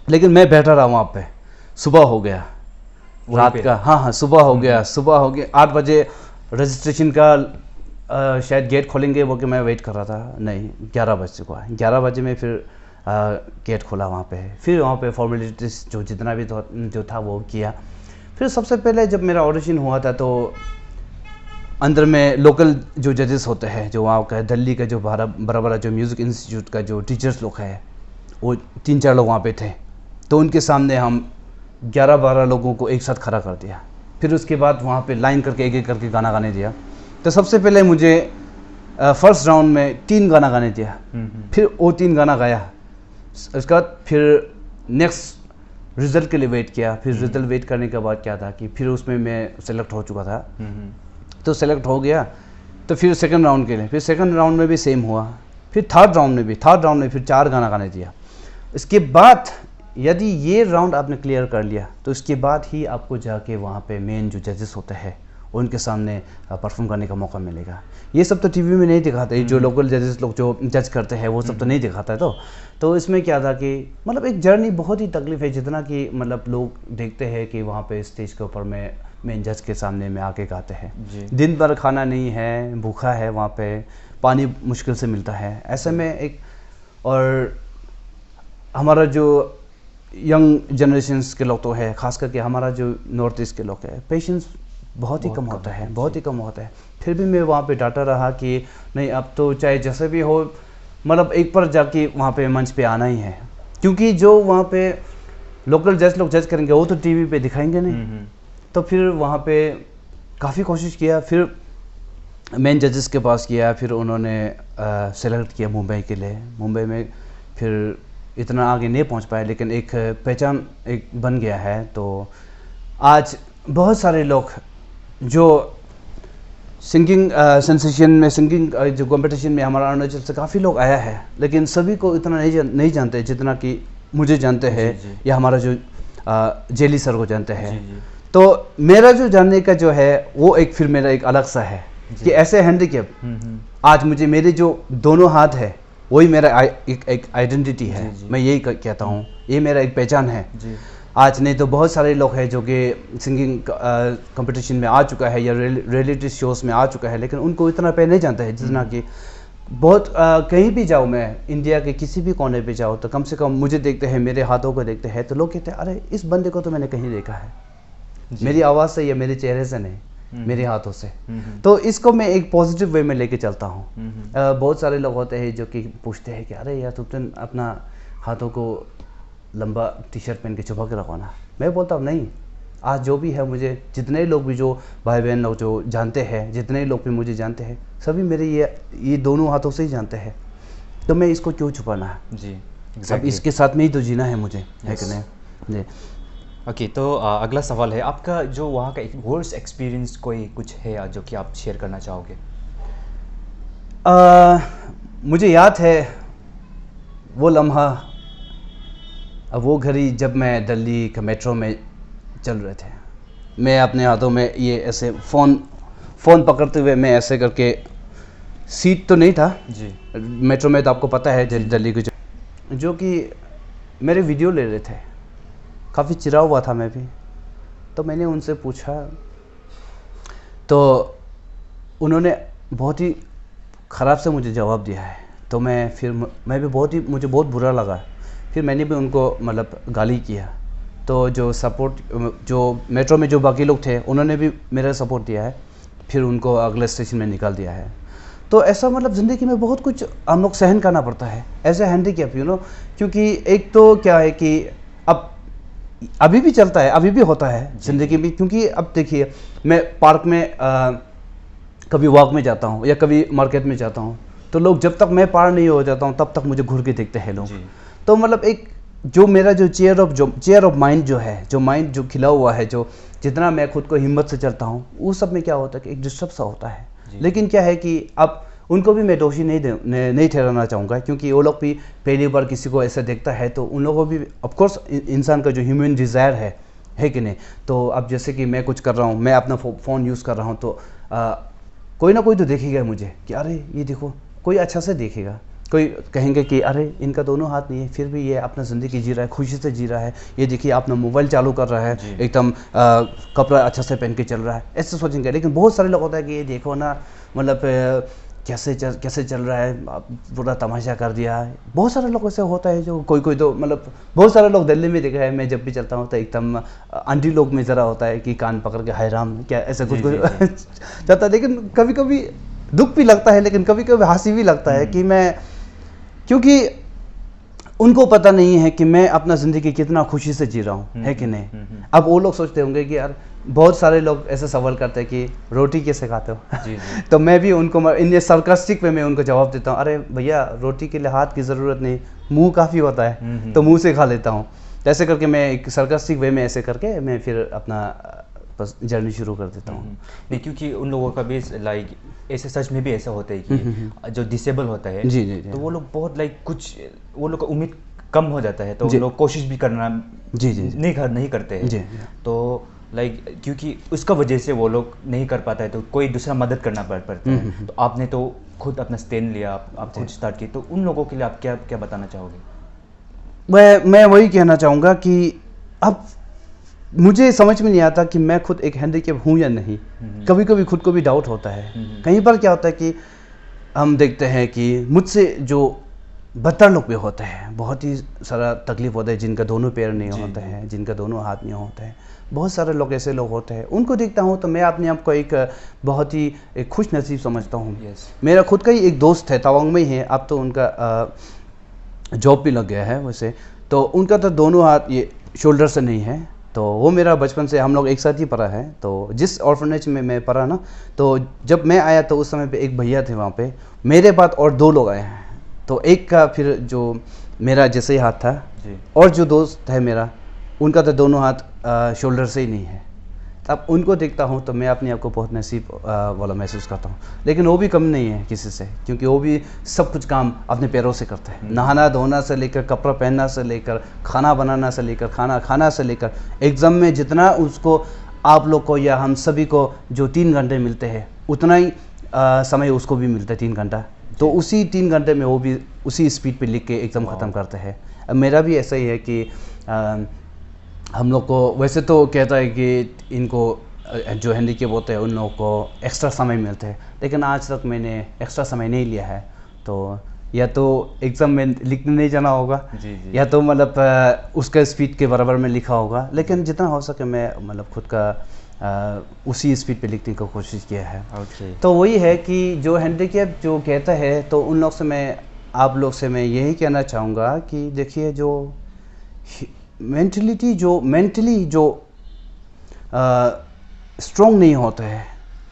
Speaker 2: लेकिन मैं बैठा रहा वहाँ पे। सुबह हो गया रात का, हाँ सुबह हो गया, 8 बजे रजिस्ट्रेशन का शायद गेट खोलेंगे वो, कि मैं वेट कर रहा था, नहीं 11 बज चुका है। 11 बजे में फिर गेट खोला वहाँ पे। फिर वहाँ पे फॉर्मेलिटीज़ जो जितना भी जो था वो किया। फिर सबसे पहले जब मेरा ऑडिशन हुआ था तो अंदर में लोकल जो जजेस होते हैं, जो वहाँ का दिल्ली का जो बड़ा जो म्यूज़िक इंस्टीट्यूट का जो टीचर्स लोग हैं, वो 3-4 लोग वहाँ पे थे। तो उनके सामने हम 11-12 लोगों को एक साथ खड़ा कर दिया। फिर उसके बाद वहाँ पे लाइन करके एक एक करके गाना गाने दिया। तो सबसे पहले मुझे फर्स्ट राउंड में 3 गाना गाने दिया। फिर वो 3 गाना गाया। उसके बाद फिर नेक्स्ट रिज़ल्ट के लिए वेट किया। फिर रिज़ल्ट वेट करने के बाद क्या था कि फिर उसमें मैं सेलेक्ट हो चुका था। तो सेलेक्ट हो गया तो फिर सेकंड राउंड के लिए, फिर सेकंड राउंड में भी सेम हुआ। फिर थर्ड राउंड में फिर 4 गाना गाने दिया। इसके बाद यदि ये राउंड आपने क्लियर कर लिया तो इसके बाद ही आपको जाके वहाँ पे मेन जो जजेस होते हैं उनके सामने परफॉर्म करने का मौका मिलेगा। ये सब तो टीवी में नहीं दिखाते, जो लोकल जजेस लोग जो जज करते हैं वो सब तो नहीं दिखाता है। तो इसमें क्या था कि मतलब एक जर्नी बहुत ही तकलीफ है, जितना कि मतलब लोग देखते हैं कि वहाँ पे स्टेज के ऊपर में मेन जज के सामने में आके गाते हैं। दिन भर खाना नहीं है, भूखा है, वहाँ पे पानी मुश्किल से मिलता है। ऐसे में एक, और हमारा जो यंग जनरेशन्स के लोग तो है, ख़ास करके हमारा जो नॉर्थ ईस्ट के लोग है, पेशेंस बहुत ही कम होता है, बहुत ही कम होता है। फिर भी मैं वहाँ पे डांटा रहा कि नहीं, अब तो चाहे जैसे भी हो, मतलब एक बार जाके वहाँ पे मंच पे आना ही है। क्योंकि जो वहाँ पे लोकल जज लोग जज करेंगे वो तो टीवी पे दिखाएंगे नहीं। तो फिर वहाँ पे काफ़ी कोशिश किया, फिर मेन जजेस के पास किया, फिर उन्होंने सेलेक्ट किया मुंबई के लिए। मुंबई में फिर इतना आगे नहीं पहुँच पाए, लेकिन एक पहचान एक बन गया है। तो आज बहुत सारे लोग जो सिंगिंग सेंसेशन में, सिंगिंग जो कंपटीशन में हमारा अरुणाचल से काफ़ी लोग आया है, लेकिन सभी को इतना नहीं जानते जितना कि मुझे जानते हैं, या हमारा जो जेली सर को जानते हैं। तो मेरा जो जानने का जो है वो एक फिर मेरा एक अलग सा है कि ऐसे हैंडीकैप आज मुझे, मेरे जो दोनों हाथ है वही मेरा एक आइडेंटिटी है। मैं यही कहता हूँ, ये मेरा एक पहचान है। आज नहीं तो बहुत सारे लोग हैं जो कि सिंगिंग कंपटीशन में आ चुका है या रियलिटी शोज़ में आ चुका है, लेकिन उनको इतना पे नहीं जानता है जितना कि बहुत कहीं भी जाओ, मैं इंडिया के किसी भी कोने पे जाओ तो कम से कम मुझे देखते हैं, मेरे हाथों को देखते हैं, तो लोग कहते हैं अरे इस बंदे को तो मैंने कहीं देखा है, मेरी आवाज़ से या मेरे चेहरे से नहीं, मेरे हाथों से। तो इसको मैं एक पॉजिटिव वे में लेके चलता हूँ। बहुत सारे लोग होते हैं जो कि पूछते हैं कि अरे यार तुम अपना हाथों को लंबा टी शर्ट पहन के छुपा के रखो ना। मैं बोलता हूँ नहीं, आज जो भी है, मुझे जितने लोग भी, जो भाई बहन लोग जो जानते हैं, जितने लोग भी मुझे जानते हैं, सभी मेरे ये दोनों हाथों से ही जानते हैं। तो मैं इसको क्यों छुपाना है जी, अब इसके साथ में ही तो जीना है मुझे, है कि नहीं जी।
Speaker 1: ओके, तो अगला सवाल है आपका, जो वहाँ का वर्स्ट एक्सपीरियंस कोई कुछ है जो कि आप शेयर करना चाहोगे?
Speaker 2: मुझे याद है वो लम्हा, वो घड़ी जब मैं दिल्ली के मेट्रो में चल रहे थे। मैं अपने हाथों में ये ऐसे फ़ोन पकड़ते हुए, मैं ऐसे करके, सीट तो नहीं था जी, मेट्रो में तो आपको पता है दिल्ली की जो कि मेरे वीडियो ले रहे थे। काफ़ी चिरा हुआ था मैं भी। तो मैंने उनसे पूछा, तो उन्होंने बहुत ही ख़राब से मुझे जवाब दिया है। तो मैं भी मुझे बहुत बुरा लगा। फिर मैंने भी उनको मतलब गाली किया। तो जो मेट्रो में जो बाकी लोग थे उन्होंने भी मेरा सपोर्ट दिया है, फिर उनको अगले स्टेशन में निकाल दिया है। तो ऐसा मतलब ज़िंदगी में बहुत कुछ हम लोग सहन करना पड़ता है, ऐसे हैंडीकैप क्योंकि एक तो क्या है कि अब अभी भी चलता है, अभी भी होता है ज़िंदगी में। क्योंकि अब देखिए मैं पार्क में कभी वॉक में जाता हूँ या कभी मार्केट में जाता हूँ, तो लोग जब तक मैं पार नहीं हो जाता हूँ तब तक मुझे घूर के देखते हैं लोग। तो मतलब एक जो मेरा जो चेयर ऑफ माइंड जो है, जो माइंड जो खिला हुआ है, जो जितना मैं खुद को हिम्मत से चलता हूँ, उस सब में क्या होता है कि एक डिस्टर्ब सा होता है। लेकिन क्या है कि अब उनको भी मैं दोषी नहीं ठहराना चाहूँगा, क्योंकि वो लोग भी पहली बार किसी को ऐसा देखता है तो उन लोगों को भी ऑफकोर्स इंसान का जो ह्यूमन डिज़ायर है कि नहीं। तो अब जैसे कि मैं कुछ कर रहा हूँ, मैं अपना फ़ोन यूज़ कर रहा हूँ, तो कोई ना कोई तो देखेगा मुझे कि अरे ये देखो, कोई अच्छा से देखेगा, कोई कहेंगे कि अरे इनका दोनों हाथ नहीं है फिर भी ये अपना ज़िंदगी जी रहा है, खुशी से जी रहा है, ये देखिए अपना मोबाइल चालू कर रहा है, एकदम कपड़ा अच्छा से पहन के चल रहा है, ऐसे सोचेंगे। लेकिन बहुत सारे लोग होता है कि ये देखो ना, मतलब कैसे चल रहा है, पूरा तमाशा कर दिया है। बहुत सारे लोग ऐसे होता है, जो कोई तो मतलब बहुत सारे लोग दिल्ली में देखा है, मैं जब भी चलता हूँ तो एकदम आंटी लोग में ज़रा होता है कि कान पकड़ के हाय राम क्या ऐसा कुछ चलता है। लेकिन कभी कभी दुख भी लगता है, लेकिन कभी कभी हंसी भी लगता है कि मैं, क्योंकि उनको पता नहीं है कि मैं अपना ज़िंदगी कितना खुशी से जी रहा हूँ, है कि नहीं। अब वो लोग सोचते होंगे कि यार, बहुत सारे लोग ऐसे सवाल करते हैं कि रोटी कैसे खाते हो। तो मैं भी उनको इन सरकास्टिक वे में उनको जवाब देता हूँ, अरे भैया रोटी के लिए हाथ की ज़रूरत नहीं, मुंह काफ़ी होता है, तो मुंह से खा लेता हूँ। तो ऐसे करके मैं एक सरकास्टिक वे में ऐसे करके मैं फिर अपना बस जर्नी शुरू कर देता हूँ।
Speaker 1: नहीं, क्योंकि उन लोगों का भी लाइक ऐसे सच में भी ऐसा होता है कि जो डिसेबल होता है, तो वो लोग बहुत लाइक कुछ, वो लोग का उम्मीद कम हो जाता है, तो वो लोग कोशिश भी करना नहीं करते हैं। तो लाइक क्योंकि उसका वजह से वो लोग नहीं कर पाता है, तो कोई दूसरा मदद करना पड़ता है। तो आपने तो खुद अपना स्टैंड लिया, आप खुद स्टार्ट किए, तो उन लोगों के लिए आप क्या बताना चाहोगे?
Speaker 2: मैं वही कहना चाहूँगा कि अब मुझे समझ में नहीं आता कि मैं खुद एक हैंडीकैप हूँ या नहीं। कभी कभी खुद को भी डाउट होता है। कहीं पर क्या होता है कि हम देखते हैं कि मुझसे जो बदतर लोग भी होते हैं, बहुत ही सारा तकलीफ होता है, जिनका दोनों पैर नहीं होते हैं, जिनका दोनों हाथ नहीं होते हैं, बहुत सारे लोग ऐसे लोग होते हैं। उनको देखता हूँ तो मैं अपने आप को एक बहुत ही एक खुश नसीब समझता हूँ। मेरा खुद का ही एक दोस्त है, तवांग में ही है, अब तो उनका जॉब भी लग गया है वैसे। तो उनका तो दोनों हाथ ये शोल्डर से नहीं है, तो वो मेरा बचपन से हम लोग एक साथ ही पढ़ा है। तो जिस ऑर्फनेज में मैं पढ़ा ना, तो जब मैं आया तो उस समय पे एक भैया थे वहाँ पे, मेरे बाद और 2 लोग आए हैं। तो एक का फिर जो मेरा जैसे ही हाथ था, और जो दोस्त है मेरा, उनका तो दोनों हाथ शोल्डर से ही नहीं है। तब उनको देखता हूँ तो मैं अपने आप को बहुत नसीब वाला महसूस करता हूँ। लेकिन वो भी कम नहीं है किसी से, क्योंकि वो भी सब कुछ काम अपने पैरों से करता है। नहाना धोना से लेकर, कपड़ा पहनना से लेकर, खाना बनाना से लेकर, खाना खाना से लेकर, एग्ज़ाम में जितना उसको आप लोग को या हम सभी को जो 3 घंटे मिलते हैं, उतना ही समय उसको भी मिलता है 3 घंटा। तो उसी 3 घंटे में वो भी उसी स्पीड पे लिख के एग्ज़ाम ख़त्म करते हैं। अब मेरा भी ऐसा ही है कि हम लोग को वैसे तो कहता है कि इनको जो हैंडीकैप होते हैं उन लोगों को एक्स्ट्रा समय मिलते हैं, लेकिन आज तक मैंने एक्स्ट्रा समय नहीं लिया है। तो या तो एग्ज़ाम में लिखने नहीं जाना होगा, या तो मतलब उसका स्पीड के बराबर में लिखा होगा। लेकिन जितना हो सके मैं मतलब खुद का उसी स्पीड पे लिखने की कोशिश किया है। तो वही है कि जो हैंडीकैप जो कहता है, तो उन लोग से मैं, आप लोग से मैं यही कहना चाहूँगा कि देखिए, जो मेंटली जो स्ट्रॉन्ग नहीं होता है,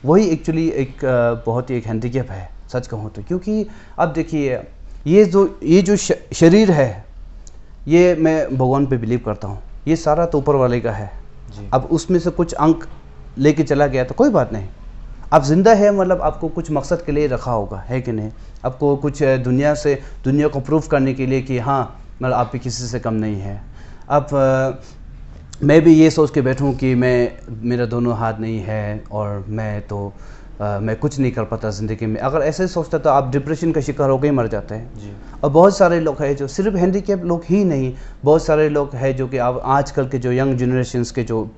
Speaker 2: वही एक्चुअली एक बहुत ही एक हैंडीकैप है, सच कहूँ तो। क्योंकि अब देखिए, ये जो शरीर है, ये मैं भगवान पे बिलीव करता हूँ, ये सारा तो ऊपर वाले का है। अब उसमें से कुछ अंक लेके चला गया तो कोई बात नहीं। आप जिंदा है, मतलब आपको कुछ मकसद के लिए रखा होगा, है कि नहीं। आपको कुछ दुनिया को प्रूव करने के लिए कि हाँ, मतलब आप भी किसी से कम नहीं है। अब मैं भी ये सोच के बैठूं कि मेरा दोनों हाथ नहीं है और मैं कुछ नहीं कर पाता ज़िंदगी में, अगर ऐसे सोचता तो आप डिप्रेशन का शिकार होकर ही मर जाते हैं। और बहुत सारे लोग हैं जो सिर्फ हैंडीकैप लोग ही नहीं, बहुत सारे लोग हैं जो कि अब आजकल के जो यंग जनरेशन्स के जो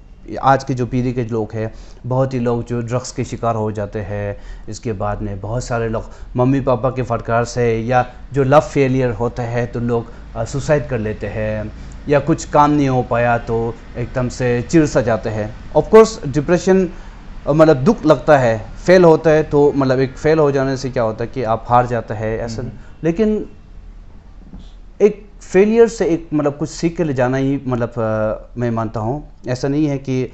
Speaker 2: आज की जो पीढ़ी के लोग हैं, बहुत ही लोग जो ड्रग्स के शिकार हो जाते हैं। इसके बाद में बहुत सारे लोग मम्मी पापा के फटकार से, या जो लव फेलियर होता है तो लोग सुसाइड कर लेते हैं, या कुछ काम नहीं हो पाया तो एकदम से चिढ़ सा जाते हैं। ऑफकोर्स डिप्रेशन मतलब दुख लगता है, फेल होता है तो मतलब एक फेल हो जाने से क्या होता है कि आप हार जाते हैं ऐसा। लेकिन एक फेलियर से एक मतलब कुछ सीख के ले जाना ही मतलब मैं मानता हूँ। ऐसा नहीं है कि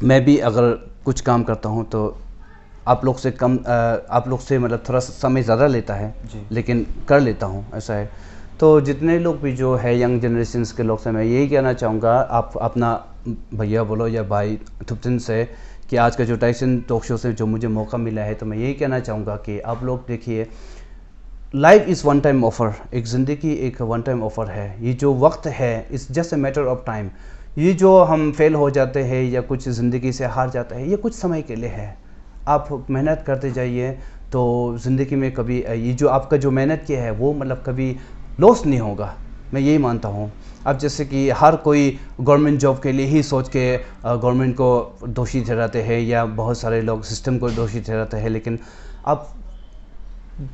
Speaker 2: मैं भी अगर कुछ काम करता हूँ तो आप लोग से कम आप लोग से मतलब थोड़ा समय ज़्यादा लेता है, लेकिन कर लेता हूँ, ऐसा है। तो जितने लोग भी जो है यंग जनरेशन्स के लोग से मैं यही कहना चाहूँगा, आप अपना भैया बोलो या भाई थुप्तिन से, कि आज का जो टाइसन टॉक शो से जो मुझे मौका मिला है, तो मैं यही कहना चाहूँगा कि आप लोग देखिए, life is one time offer, एक ज़िंदगी एक वन टाइम ऑफ़र है। ये जो वक्त है it's just a matter of time. ये जो हम फेल हो जाते हैं या कुछ ज़िंदगी से हार जाते हैं, ये कुछ समय के लिए है। आप मेहनत करते जाइए तो ज़िंदगी में कभी ये जो आपका जो मेहनत किया है वो मतलब कभी लॉस नहीं होगा, मैं यही मानता हूँ। अब जैसे कि हर कोई गवर्नमेंट जॉब के लिए ही सोच के गवर्नमेंट को दोषी ठहराते हैं, या बहुत सारे लोग सिस्टम को दोषी ठहराते हैं, लेकिन अब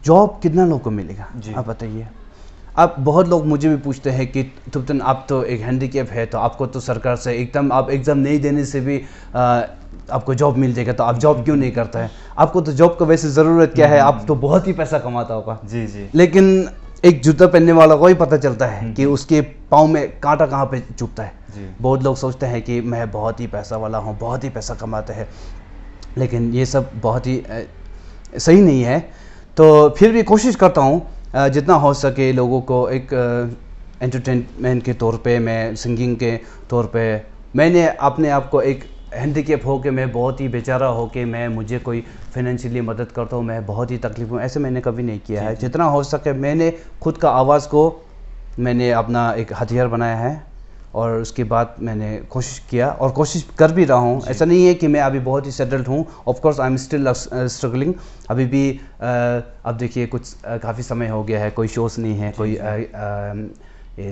Speaker 2: जॉब कितना लोगों को मिलेगा आप बताइए। अब बहुत लोग मुझे भी पूछते हैं कि थुप्तिन आप तो एक हैंडीकैप है, तो आपको तो सरकार से एकदम आप एग्ज़ाम नहीं देने से भी आपको जॉब मिल जाएगा, तो आप जॉब क्यों नहीं करता है? आपको तो जॉब का वैसे ज़रूरत क्या है, आप तो बहुत ही पैसा कमाता होगा।
Speaker 1: जी।
Speaker 2: लेकिन एक जूता पहनने वाला को ही पता चलता है कि उसके पाँव में कांटा कहाँ पे चुभता है। बहुत लोग सोचते हैं कि मैं बहुत ही पैसा वाला हूँ, बहुत ही पैसा कमाते हैं, लेकिन ये सब बहुत ही सही नहीं है। तो फिर भी कोशिश करता हूँ जितना हो सके लोगों को एक एंटरटेनमेंट के तौर पे, मैं सिंगिंग के तौर पे, मैंने अपने आप को एक हैंडीकैप हो के, मैं बहुत ही बेचारा हो के मैं मुझे कोई फाइनेंशियली मदद करता हूँ, मैं बहुत ही तकलीफ हूँ, ऐसे मैंने कभी नहीं किया है। जितना हो सके मैंने खुद का आवाज़ को मैंने अपना एक हथियार बनाया है, और उसके बाद मैंने कोशिश किया और कोशिश कर भी रहा हूँ। ऐसा नहीं है कि मैं अभी बहुत ही सेटल्ड हूँ, of course I am still struggling. अभी भी अब देखिए कुछ काफ़ी समय हो गया है, कोई शोज़ नहीं है, कोई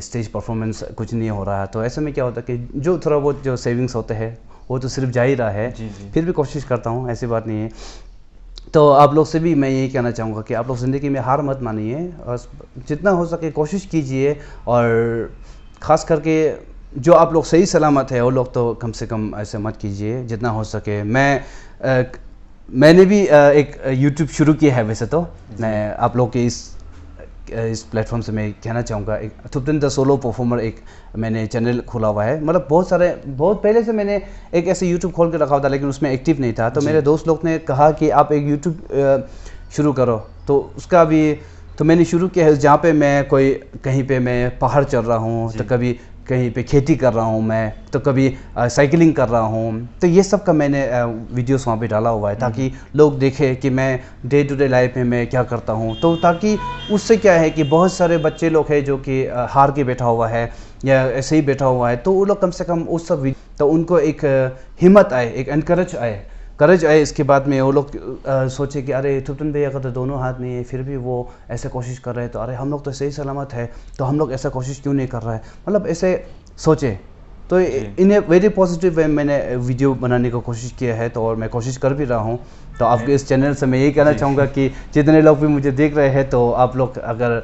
Speaker 2: स्टेज परफॉर्मेंस कुछ नहीं हो रहा है। तो ऐसे में क्या होता है कि जो थोड़ा बहुत जो सेविंग्स होते हैं वो तो सिर्फ जा ही रहा है। फिर भी कोशिश करता हूँ, ऐसी बात नहीं है। तो आप लोग से भी मैं यही कहना चाहूँगा कि आप लोग ज़िंदगी में हार मत मानिए, और जितना हो सके कोशिश कीजिए, और ख़ास करके जो आप लोग सही सलामत है वो लोग तो कम से कम ऐसे मत कीजिए जितना हो सके। मैंने भी एक यूट्यूब शुरू किया है वैसे तो। मैं आप लोग के इस प्लेटफॉर्म से मैं कहना चाहूँगा, एक थुप्तिन द सोलो परफॉर्मर एक मैंने चैनल खोला हुआ है। मतलब बहुत पहले से मैंने एक ऐसे यूट्यूब खोल के रखा हुआ था, लेकिन उसमें एक्टिव नहीं था। तो मेरे दोस्त लोग ने कहा कि आप एक यूट्यूब शुरू करो, तो उसका भी तो मैंने शुरू किया है, जहाँ पे मैं कहीं पे मैं पहाड़ चढ़ रहा हूँ, तो कभी कहीं पे खेती कर रहा हूँ मैं, तो कभी साइकिलिंग कर रहा हूँ। तो ये सब का मैंने वीडियोस वहाँ पे डाला हुआ है, ताकि लोग देखें कि मैं डे टू डे लाइफ में मैं क्या करता हूँ। तो ताकि उससे क्या है कि बहुत सारे बच्चे लोग हैं जो कि हार के बैठा हुआ है या ऐसे ही बैठा हुआ है, तो वो लोग कम से कम उस सब तो उनको एक हिम्मत आए, एक करेज आए। इसके बाद में वो लोग सोचे कि अरे थुप्तिन भैया का तो दोनों हाथ नहीं है, फिर भी वो ऐसे कोशिश कर रहे हैं, तो अरे हम लोग तो सही सलामत है, तो हम लोग ऐसा कोशिश क्यों नहीं कर रहा है, मतलब ऐसे सोचे। तो इन्हें वेरी पॉजिटिव वे मैंने वीडियो बनाने की कोशिश किया है, तो और मैं कोशिश कर भी रहा हूँ। तो आपके इस चैनल से मैं यही कहना चाहूँगा कि जितने लोग भी मुझे देख रहे हैं, तो आप लोग अगर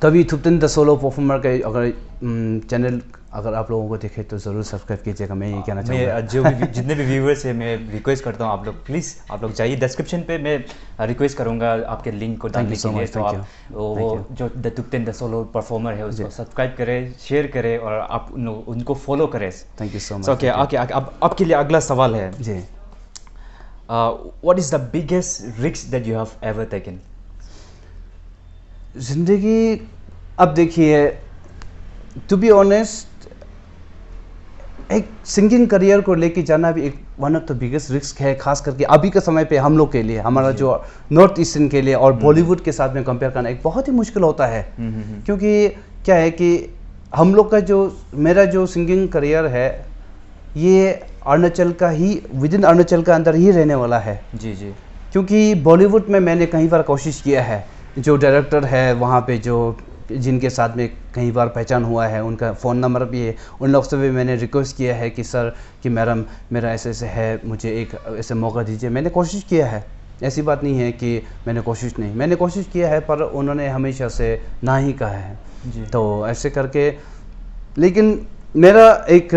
Speaker 2: कभी थुप्तिन द सोलो परफॉर्मर का अगर चैनल अगर आप लोगों को देखे तो ज़रूर सब्सक्राइब कीजिएगा, मैं यही कहना चाहूँगा।
Speaker 1: मैं जो भी जितने भी व्यूवर्स हैं, मैं रिक्वेस्ट करता हूँ आप लोग प्लीज़ आप लोग जाइए डिस्क्रिप्शन पे, मैं रिक्वेस्ट करूँगा आपके लिंक को डालने के लिए। तो आप वो जो द थुप्तिन द सोलो परफॉर्मर है उसको सब्सक्राइब करें, शेयर करें, और आप उनको फॉलो करें।
Speaker 2: Thank you so much.
Speaker 1: Okay, आपके लिए अगला सवाल है
Speaker 2: जी,
Speaker 1: what is the biggest risk that you have ever taken?
Speaker 2: जिंदगी, अब देखिए टू बी ऑनेस्ट, एक सिंगिंग करियर को लेके जाना भी एक one of the biggest risk है, खास करके अभी के समय पे हम लोग के लिए, हमारा जो नॉर्थ ईस्टर्न के लिए, और बॉलीवुड के साथ में कंपेयर करना एक बहुत ही मुश्किल होता है। क्योंकि क्या है कि हम लोग का मेरा जो सिंगिंग करियर है, ये अरुणाचल का ही, विद इन अरुणाचल का अंदर ही रहने वाला है।
Speaker 1: जी।
Speaker 2: क्योंकि बॉलीवुड में मैंने कई बार कोशिश किया है, जो डायरेक्टर है वहाँ पे जिनके साथ में कई बार पहचान हुआ है, उनका फ़ोन नंबर भी है, उन लोग से भी मैंने रिक्वेस्ट किया है कि सर कि मैडम मेरा ऐसे ऐसे है, मुझे एक ऐसे मौका दीजिए। मैंने कोशिश किया है, ऐसी बात नहीं है कि मैंने कोशिश किया है, पर उन्होंने हमेशा से ना ही कहा है जी। तो ऐसे करके, लेकिन मेरा एक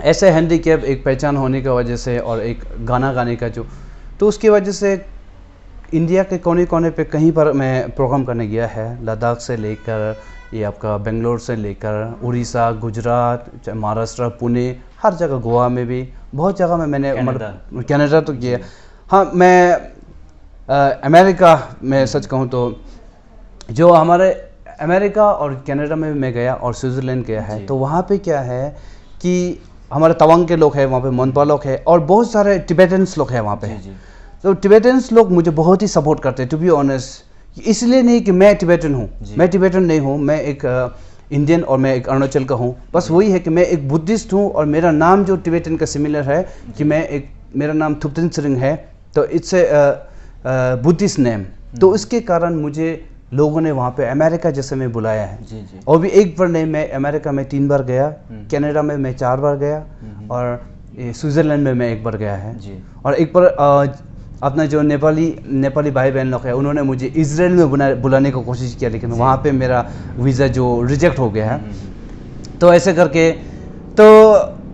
Speaker 2: ऐसे हैंडीकैप, एक पहचान होने की वजह से, और एक गाना गाने का तो उसकी वजह से इंडिया के कोने कोने पे कहीं पर मैं प्रोग्राम करने गया है, लद्दाख से लेकर ये आपका बेंगलोर से लेकर उड़ीसा, गुजरात, महाराष्ट्र, पुणे, हर जगह, गोवा में भी बहुत जगह में मैंने मतलब कनाडा तो किया। हाँ, मैं अमेरिका में सच कहूँ तो जो हमारे अमेरिका और कनाडा में मैं गया और स्विट्ज़रलैंड गया है, तो वहाँ पे क्या है कि हमारे तवांग के लोग हैं वहाँ पे, मोनपा लोग हैं और बहुत सारे टिबेटन्स लोग हैं वहाँ पे। तो टिबेटन्स लोग मुझे बहुत ही सपोर्ट करते हैं, टू बी ऑनेस्ट। इसलिए नहीं कि मैं टिबेटन हूँ, मैं टिबेटन नहीं हूँ, मैं एक इंडियन और मैं एक अरुणाचल का हूँ। बस वही है कि मैं एक बुद्धिस्ट हूँ और मेरा नाम जो टिबेटन का सिमिलर है कि मेरा नाम थुप्तिन सिरिंग है, तो इट्स ए बुद्धिस्ट नेम। तो इसके कारण मुझे लोगों ने वहाँ पे अमेरिका जैसे में बुलाया है। और भी एक बार नहीं, मैं अमेरिका में 3 बार गया, कनाडा में मैं 4 बार गया और स्विट्ज़रलैंड में मैं 1 बार गया है। और एक बार अपना जो नेपाली भाई बहन लोग हैं उन्होंने मुझे इजराइल में बुलाने की कोशिश किया, लेकिन वहाँ पे मेरा वीज़ा जो रिजेक्ट हो गया है। तो ऐसे करके तो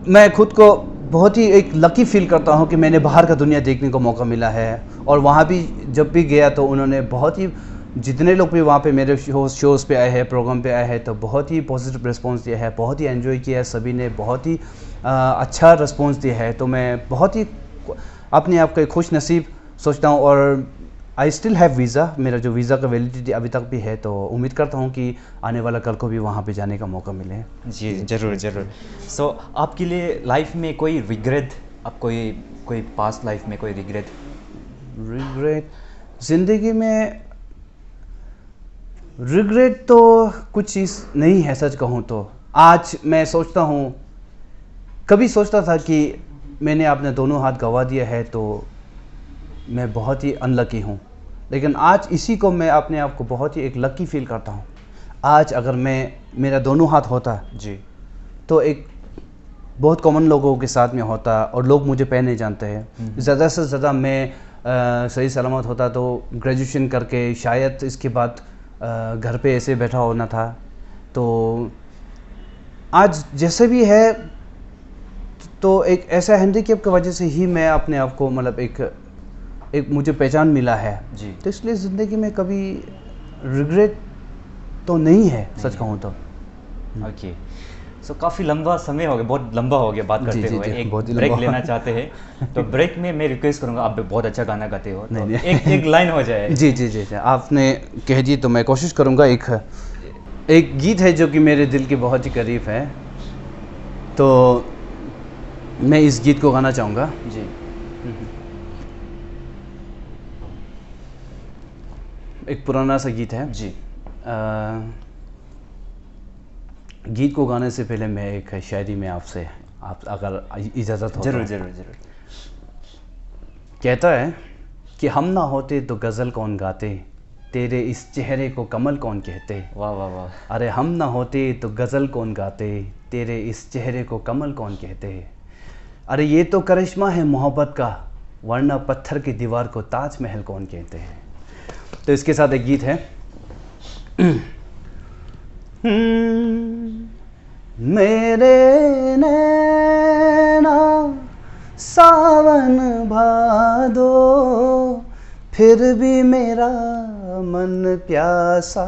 Speaker 2: मैं खुद को बहुत ही एक लकी फील करता हूँ कि मैंने बाहर का दुनिया देखने को मौका मिला है। और वहाँ भी जब भी गया तो उन्होंने बहुत ही, जितने लोग भी वहाँ पे मेरे शोज़ पे आए हैं, प्रोग्राम पे आए हैं, तो बहुत ही पॉजिटिव रिस्पांस दिया है, बहुत ही एंजॉय किया है, सभी ने बहुत ही अच्छा रिस्पांस दिया है। तो मैं बहुत ही अपने आप को खुश नसीब सोचता हूँ। और आई स्टिल हैव वीज़ा, मेरा जो वीज़ा का वैलिडिटी अभी तक भी है, तो उम्मीद करता हूँ कि आने वाला कल को भी वहाँ पे जाने का मौका मिले।
Speaker 1: जी ज़रूर ज़रूर। सो आपके लिए लाइफ में कोई रिग्रेट, आप कोई पास्ट लाइफ में कोई रिग्रेट?
Speaker 2: ज़िंदगी में रिग्रेट तो कुछ चीज़ नहीं है सच कहूँ तो। आज मैं सोचता हूँ, कभी सोचता था कि मैंने अपने दोनों हाथ गंवा दिया है तो मैं बहुत ही अनलकी हूँ, लेकिन आज इसी को मैं अपने आप को बहुत ही एक लकी फील करता हूँ। आज अगर मेरा दोनों हाथ होता
Speaker 1: जी
Speaker 2: तो एक बहुत कॉमन लोगों के साथ में होता और लोग मुझे पहले जानते हैं। ज़्यादा से ज़्यादा मैं सही सलामत होता तो ग्रेजुएशन करके शायद इसके बाद घर पे ऐसे बैठा होना था। तो आज जैसे भी है तो एक ऐसा हैंडीकैप की वजह से ही मैं अपने आप को मतलब एक मुझे पहचान मिला है
Speaker 1: जी।
Speaker 2: तो इसलिए ज़िंदगी में कभी रिग्रेट तो नहीं है सच कहूँ तो।
Speaker 1: ओके, सो काफ़ी लंबा समय हो गया, बहुत लंबा हो गया बात करते हुए। एक ब्रेक लेना चाहते हैं तो ब्रेक में मैं रिक्वेस्ट करूंगा, आप बहुत अच्छा गाना गाते हो तो एक लाइन हो जाए।
Speaker 2: जी जी जी जी, आपने कह दी तो मैं कोशिश करूंगा। एक गीत है जो कि मेरे दिल के बहुत ही करीब है, तो मैं इस गीत को गाना चाहूँगा।
Speaker 1: जी।
Speaker 2: एक पुराना सा गीत है
Speaker 1: जी।
Speaker 2: गीत को गाने से पहले मैं एक शायरी में आपसे आप अगर इजाज़त हो।
Speaker 1: जरूर जरूर जरूर।
Speaker 2: कहता है कि हम ना होते तो गज़ल कौन गाते, तेरे इस चेहरे को कमल कौन कहते।
Speaker 1: वाह वाह वाह।
Speaker 2: अरे हम ना होते तो गज़ल कौन गाते, तेरे इस चेहरे को कमल कौन कहते। अरे ये तो करिश्मा है मोहब्बत का, वरना पत्थर की दीवार को ताजमहल कौन कहते हैं। तो इसके साथ एक गीत है। मेरे नैना सावन भादो, फिर भी मेरा मन प्यासा,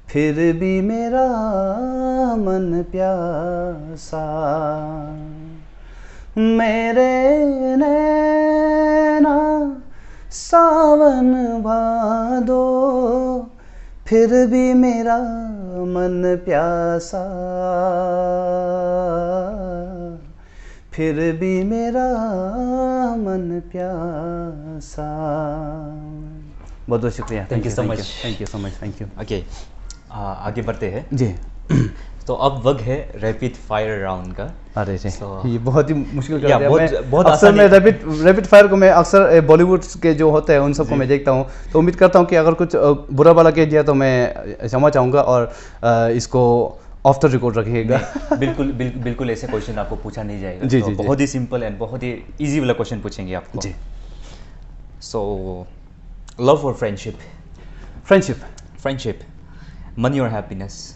Speaker 2: फिर भी मेरा मन प्यासा। मेरे नैना सावन भादो, फिर भी मेरा मन प्यासा, फिर भी मेरा मन प्यासा। बहुत बहुत शुक्रिया।
Speaker 1: Thank you so much.
Speaker 2: Thank you so much. Thank you.
Speaker 1: Okay, आगे बढ़ते हैं
Speaker 2: जी।
Speaker 1: तो अब वक्त है रैपिड फायर राउंड का।
Speaker 2: अरे जी,
Speaker 1: So-
Speaker 2: ये बहुत ही मुश्किल कर
Speaker 1: या,
Speaker 2: दिया।
Speaker 1: बहुत
Speaker 2: अक्सर
Speaker 1: आसान
Speaker 2: मैं
Speaker 1: है।
Speaker 2: रैपिड फायर को मैं अक्सर बॉलीवुड के जो होते हैं उन सबको मैं देखता हूँ, तो उम्मीद करता हूँ कि अगर कुछ बुरा भला कह दिया तो मैं क्षमा चाहूँगा और इसको ऑफ द रिकॉर्ड रखिएगा।
Speaker 1: बिल्कुल ऐसे क्वेश्चन आपको पूछा नहीं जाएगा।
Speaker 2: जी,
Speaker 1: तो
Speaker 2: जी, जी।
Speaker 1: बहुत ही सिंपल एंड बहुत ही इजी वाला क्वेश्चन पूछेंगे आपको।
Speaker 2: जी।
Speaker 1: सो लव और फ्रेंडशिप?
Speaker 2: फ्रेंडशिप।
Speaker 1: मनी और happiness?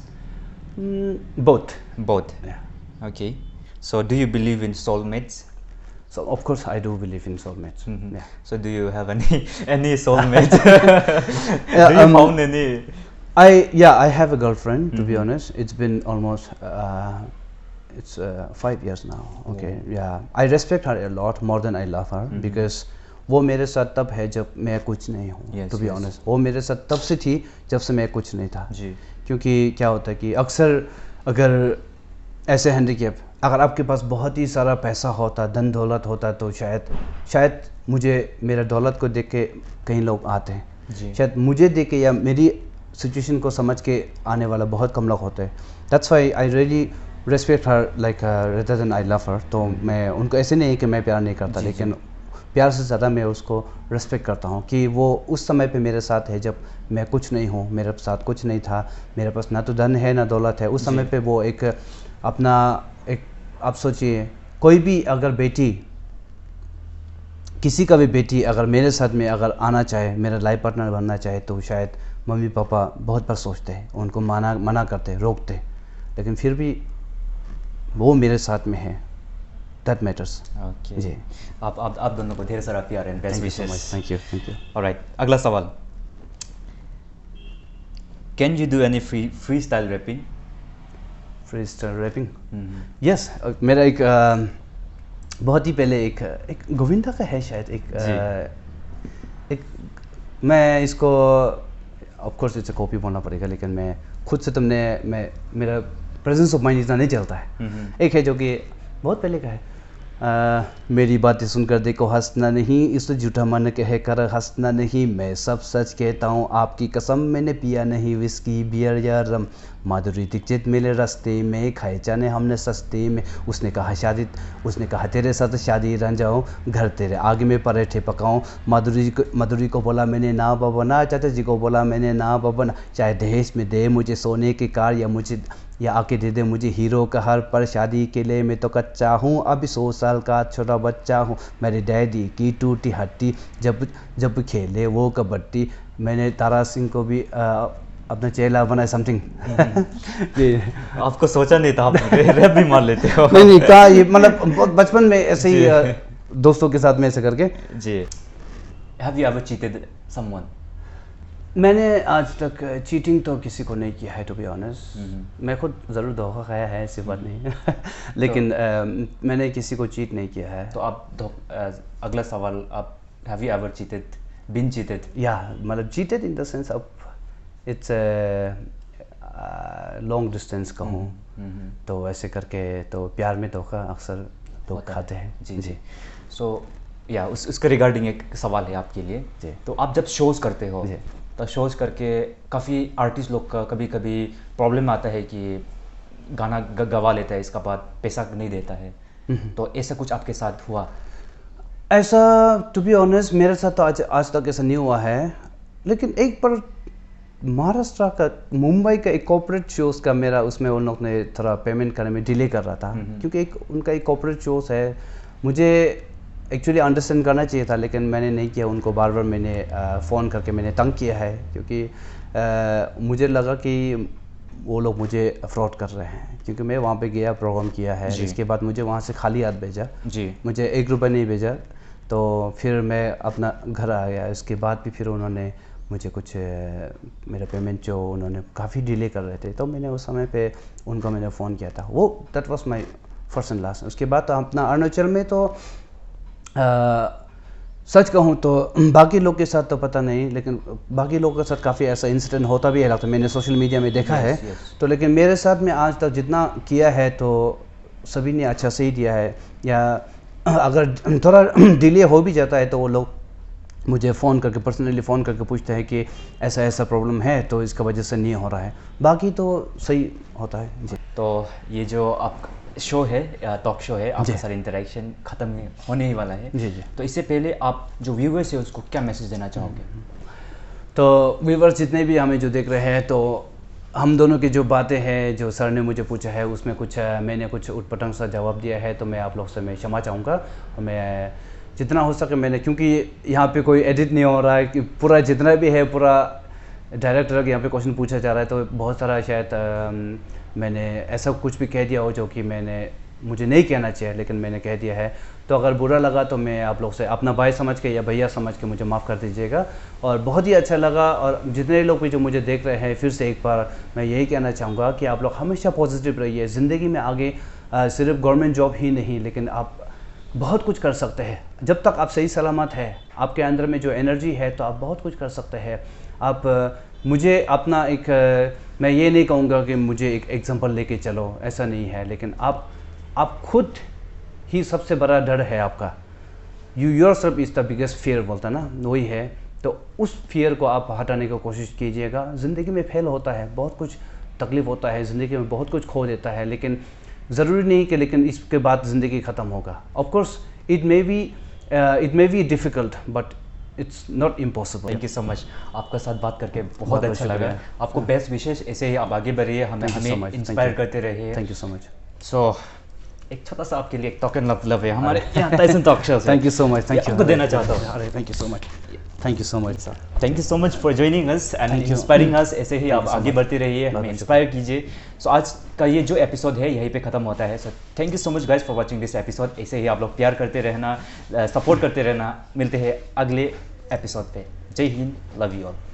Speaker 2: Both.
Speaker 1: Both. Okay, so do you believe in soulmates?
Speaker 2: So of course I do believe in soulmates. Yeah.
Speaker 1: So do you have any soulmate?
Speaker 2: Yeah,
Speaker 1: Do you found any?
Speaker 2: I have a girlfriend, to be honest. It's been almost 5 years now. Okay. Yeah, I respect her a lot more than I love her because वो मेरे साथ तब है जब मैं कुछ नहीं हूँ.
Speaker 1: Yes,
Speaker 2: To be
Speaker 1: yes.
Speaker 2: honest, वो मेरे साथ तब से थी जब से मैं कुछ नहीं था.
Speaker 1: जी.
Speaker 2: क्योंकि क्या होता है कि अक्सर अगर ऐसे हैंडीकैप, अगर आपके पास बहुत ही सारा पैसा होता, धन दौलत होता, तो शायद मुझे मेरा दौलत को देख के कई लोग आते हैं.
Speaker 1: जी.
Speaker 2: शायद मुझे देख के या मेरी सिचुएशन को समझ के आने वाला बहुत कम लोग होते हैं. That's why I really respect her like rather than I love her. तो मैं उनको ऐसे नहीं है कि मैं प्यार नहीं करता, लेकिन प्यार से ज़्यादा मैं उसको रेस्पेक्ट करता हूँ कि वो उस समय पे मेरे साथ है जब मैं कुछ नहीं हूँ, मेरे साथ कुछ नहीं था, मेरे पास ना तो धन है ना दौलत है. उस समय पे वो एक अपना एक, आप सोचिए कोई भी अगर बेटी, किसी का भी बेटी अगर मेरे साथ में अगर आना चाहे, मेरा लाइफ पार्टनर बनना चाहे, तो शायद मम्मी पापा बहुत बार सोचते हैं, उनको मना करते हैं, रोकते हैं, लेकिन फिर भी वो मेरे साथ में है. That matters.
Speaker 1: ओके.
Speaker 2: जी.
Speaker 1: आप दोनों को ढेर सारा प्यार and best
Speaker 2: thank you so
Speaker 1: wishes.
Speaker 2: Much. Thank you.
Speaker 1: Alright, अगला सवाल. Can you do any free style rapping?
Speaker 2: Free style rapping. Yes. मेरा एक बहुत ही पहले एक गोविंदा का है शायद एक मैं इसको ऑफ कोर्स इससे कॉपी बोलना पड़ेगा, लेकिन मैं खुद से मेरा प्रेजेंस ऑफ माइंड इतना नहीं चलता है. एक है जो कि बहुत पहले का है. मेरी बातें सुनकर देखो हंसना नहीं, इस झूठा मन कह कर हंसना नहीं, मैं सब सच कहता हूँ आपकी कसम, मैंने पिया नहीं विस्की बियर या रम, माधुरी दीक्षित मिले रास्ते में, खाए जाने हमने सस्ते में, उसने कहा तेरे साथ शादी रह जाऊँ, घर तेरे आगे में पराठे पकाऊँ, माधुरी को बोला मैंने ना बाबा ना, चाचा जी को बोला मैंने ना बाबा ना, चाहे दहेज में दे मुझे सोने की कार या आके दे दे मुझे हीरो का हर, पर शादी के लिए मैं तो कच्चा हूँ, अभी 100 साल का छोटा बच्चा हूँ, मेरे डैडी की टूटी हड्डी जब खेले वो कबड्डी, मैंने तारा सिंह को भी अपना चेला बनाया समथिंग.
Speaker 1: आपको सोचा नहीं था आप रैप भी मार लेते हो.
Speaker 2: नहीं कहा, ये मतलब बचपन में ऐसे ही दोस्तों के साथ में ऐसे करके.
Speaker 1: जी. Have you ever cheated someone?
Speaker 2: मैंने आज तक चीटिंग तो किसी को नहीं किया है, टू बी ऑनेस्ट. मैं खुद ज़रूर धोखा खाया है, ऐसी बात नहीं है. लेकिन मैंने किसी को चीट नहीं किया है.
Speaker 1: तो आप अगला सवाल, आप have you ever cheated, been cheated?
Speaker 2: या मतलब चीटेड इन द सेंस अब इट्स लॉन्ग डिस्टेंस कहूँ तो ऐसे करके, तो प्यार में धोखा अक्सर लोग खाते हैं.
Speaker 1: जी. सो या उसके रिगार्डिंग एक सवाल है आपके लिए.
Speaker 2: जी.
Speaker 1: तो आप जब शोज़ करते हो तो शोज़ करके काफ़ी आर्टिस्ट लोग का कभी प्रॉब्लम आता है कि गाना गवा लेता है, इसका बाद पैसा नहीं देता है. तो ऐसा कुछ आपके साथ हुआ?
Speaker 2: ऐसा टू बी ऑनेस्ट मेरे साथ तो आज तक ऐसा नहीं हुआ है. लेकिन एक पर महाराष्ट्र का, मुंबई का एक कॉर्पोरेट शोज़ का मेरा, उसमें उन लोग ने थोड़ा पेमेंट करने में डिले कर रहा था. क्योंकि उनका एक कॉर्पोरेट शोज़ है. मुझे एक्चुअली अंडरस्टैंड करना चाहिए था, लेकिन मैंने नहीं किया. उनको बार बार मैंने फ़ोन करके मैंने तंग किया है, क्योंकि मुझे लगा कि वो लोग मुझे फ्रॉड कर रहे हैं. क्योंकि मैं वहाँ पे गया, प्रोग्राम किया है, इसके बाद मुझे वहाँ से खाली हाथ भेजा.
Speaker 1: जी. मुझे
Speaker 2: 1 रुपये नहीं भेजा. तो फिर मैं अपना घर आ गया. इसके बाद भी फिर उन्होंने मुझे कुछ मेरा पेमेंट जो उन्होंने काफ़ी डिले कर रहे थे, तो मैंने उस समय पे उनको मैंने फ़ोन किया था. वो that was my first and last. उसके बाद तो अपना अरुणाचल में तो सच कहूँ तो बाकी लोग के साथ तो पता नहीं, लेकिन बाकी लोगों के साथ काफ़ी ऐसा इंसिडेंट होता भी है, लगता है मैंने सोशल मीडिया में देखा है. तो लेकिन मेरे साथ में आज तक जितना किया है तो सभी ने अच्छा से ही दिया है. या अगर थोड़ा डिले हो भी जाता है तो वो लोग मुझे फ़ोन करके, पर्सनली फ़ोन करके पूछते हैं कि ऐसा प्रॉब्लम है तो इसका वजह से नहीं हो रहा है. बाकी तो सही होता है. जी.
Speaker 1: तो ये जो आप शो है, टॉक शो है, आपका सारा इंटरेक्शन ख़त्म होने ही वाला है.
Speaker 2: जी.
Speaker 1: तो इससे पहले आप जो व्यूवर्स है उसको क्या मैसेज देना चाहोगे?
Speaker 2: तो व्यूवर्स जितने भी हमें जो देख रहे हैं, तो हम दोनों की जो बातें हैं, जो सर ने मुझे पूछा है, उसमें कुछ मैंने कुछ उटपटांग सा जवाब दिया है, तो मैं आप लोग से मैं क्षमा चाहूँगा. और मैं जितना हो सके मैंने, क्योंकि यहाँ पे कोई एडिट नहीं हो रहा है, कि पूरा जितना भी है पूरा डायरेक्टर यहाँ पे क्वेश्चन पूछा जा रहा है, तो बहुत सारा शायद मैंने ऐसा कुछ भी कह दिया हो जो कि मैंने मुझे नहीं कहना चाहिए, लेकिन मैंने कह दिया है। तो अगर बुरा लगा तो मैं आप लोग से अपना भाई समझ के या भैया समझ के मुझे माफ़ कर दीजिएगा। और बहुत ही अच्छा लगा, और जितने लोग भी जो मुझे देख रहे हैं, फिर से एक बार मैं यही कहना चाहूँगा कि आप लोग हमेशा पॉजिटिव रहिए ज़िंदगी में आगे। सिर्फ गवर्नमेंट जॉब ही नहीं, लेकिन आप बहुत कुछ कर सकते हैं जब तक आप सही सलामत है, आपके अंदर में जो एनर्जी है, तो आप बहुत कुछ कर सकते हैं। आप मुझे अपना एक मैं ये नहीं कहूँगा कि मुझे एक एग्जांपल लेके चलो, ऐसा नहीं है, लेकिन आप खुद ही सबसे बड़ा डर है आपका। You yourself is the biggest fear बोलता ना, वही है। तो उस फियर को आप हटाने की कोशिश कीजिएगा। ज़िंदगी में फेल होता है, बहुत कुछ तकलीफ़ होता है, ज़िंदगी में बहुत कुछ खो देता है, लेकिन ज़रूरी नहीं कि लेकिन इसके बाद ज़िंदगी ख़त्म होगा। Of course it may be difficult, but it's not impossible.
Speaker 1: Thank you so much, आपका साथ बात करके बहुत
Speaker 2: बहुत
Speaker 1: अच्छा लगा।
Speaker 2: शुक्रिया।
Speaker 1: आपको बेस्ट विशेष, ऐसे ही आप आगे बढ़िए, हमें
Speaker 2: Thank you so
Speaker 1: हमें
Speaker 2: much.
Speaker 1: Inspire
Speaker 2: Thank you.
Speaker 1: करते रहिए।
Speaker 2: Thank you so much.
Speaker 1: So एक छोटा सा आपके लिए एक टोकन ऑफ लव है हमारे यहाँ टाइसन टॉक शो से।
Speaker 2: Thank you so much. Thank
Speaker 1: ये
Speaker 2: यू
Speaker 1: आपको देना चाहता हूँ।
Speaker 2: अरे thank you so much. Thank you so much.
Speaker 1: Thank you so much for joining us and
Speaker 2: Thank you.
Speaker 1: Inspiring अस। ऐसे ही
Speaker 2: Thank
Speaker 1: आप
Speaker 2: you so
Speaker 1: आगे
Speaker 2: much.
Speaker 1: बढ़ते रहिए,
Speaker 2: बहुत
Speaker 1: हमें
Speaker 2: बहुत
Speaker 1: इंस्पायर कीजिए। सो आज का ये जो एपिसोड है यहीं पे ख़त्म होता है। So thank you so much guys for watching this episode. ऐसे ही आप लोग प्यार करते रहना, सपोर्ट करते रहना। मिलते हैं अगले एपिसोड पे। जय हिंद, लव यू ऑल।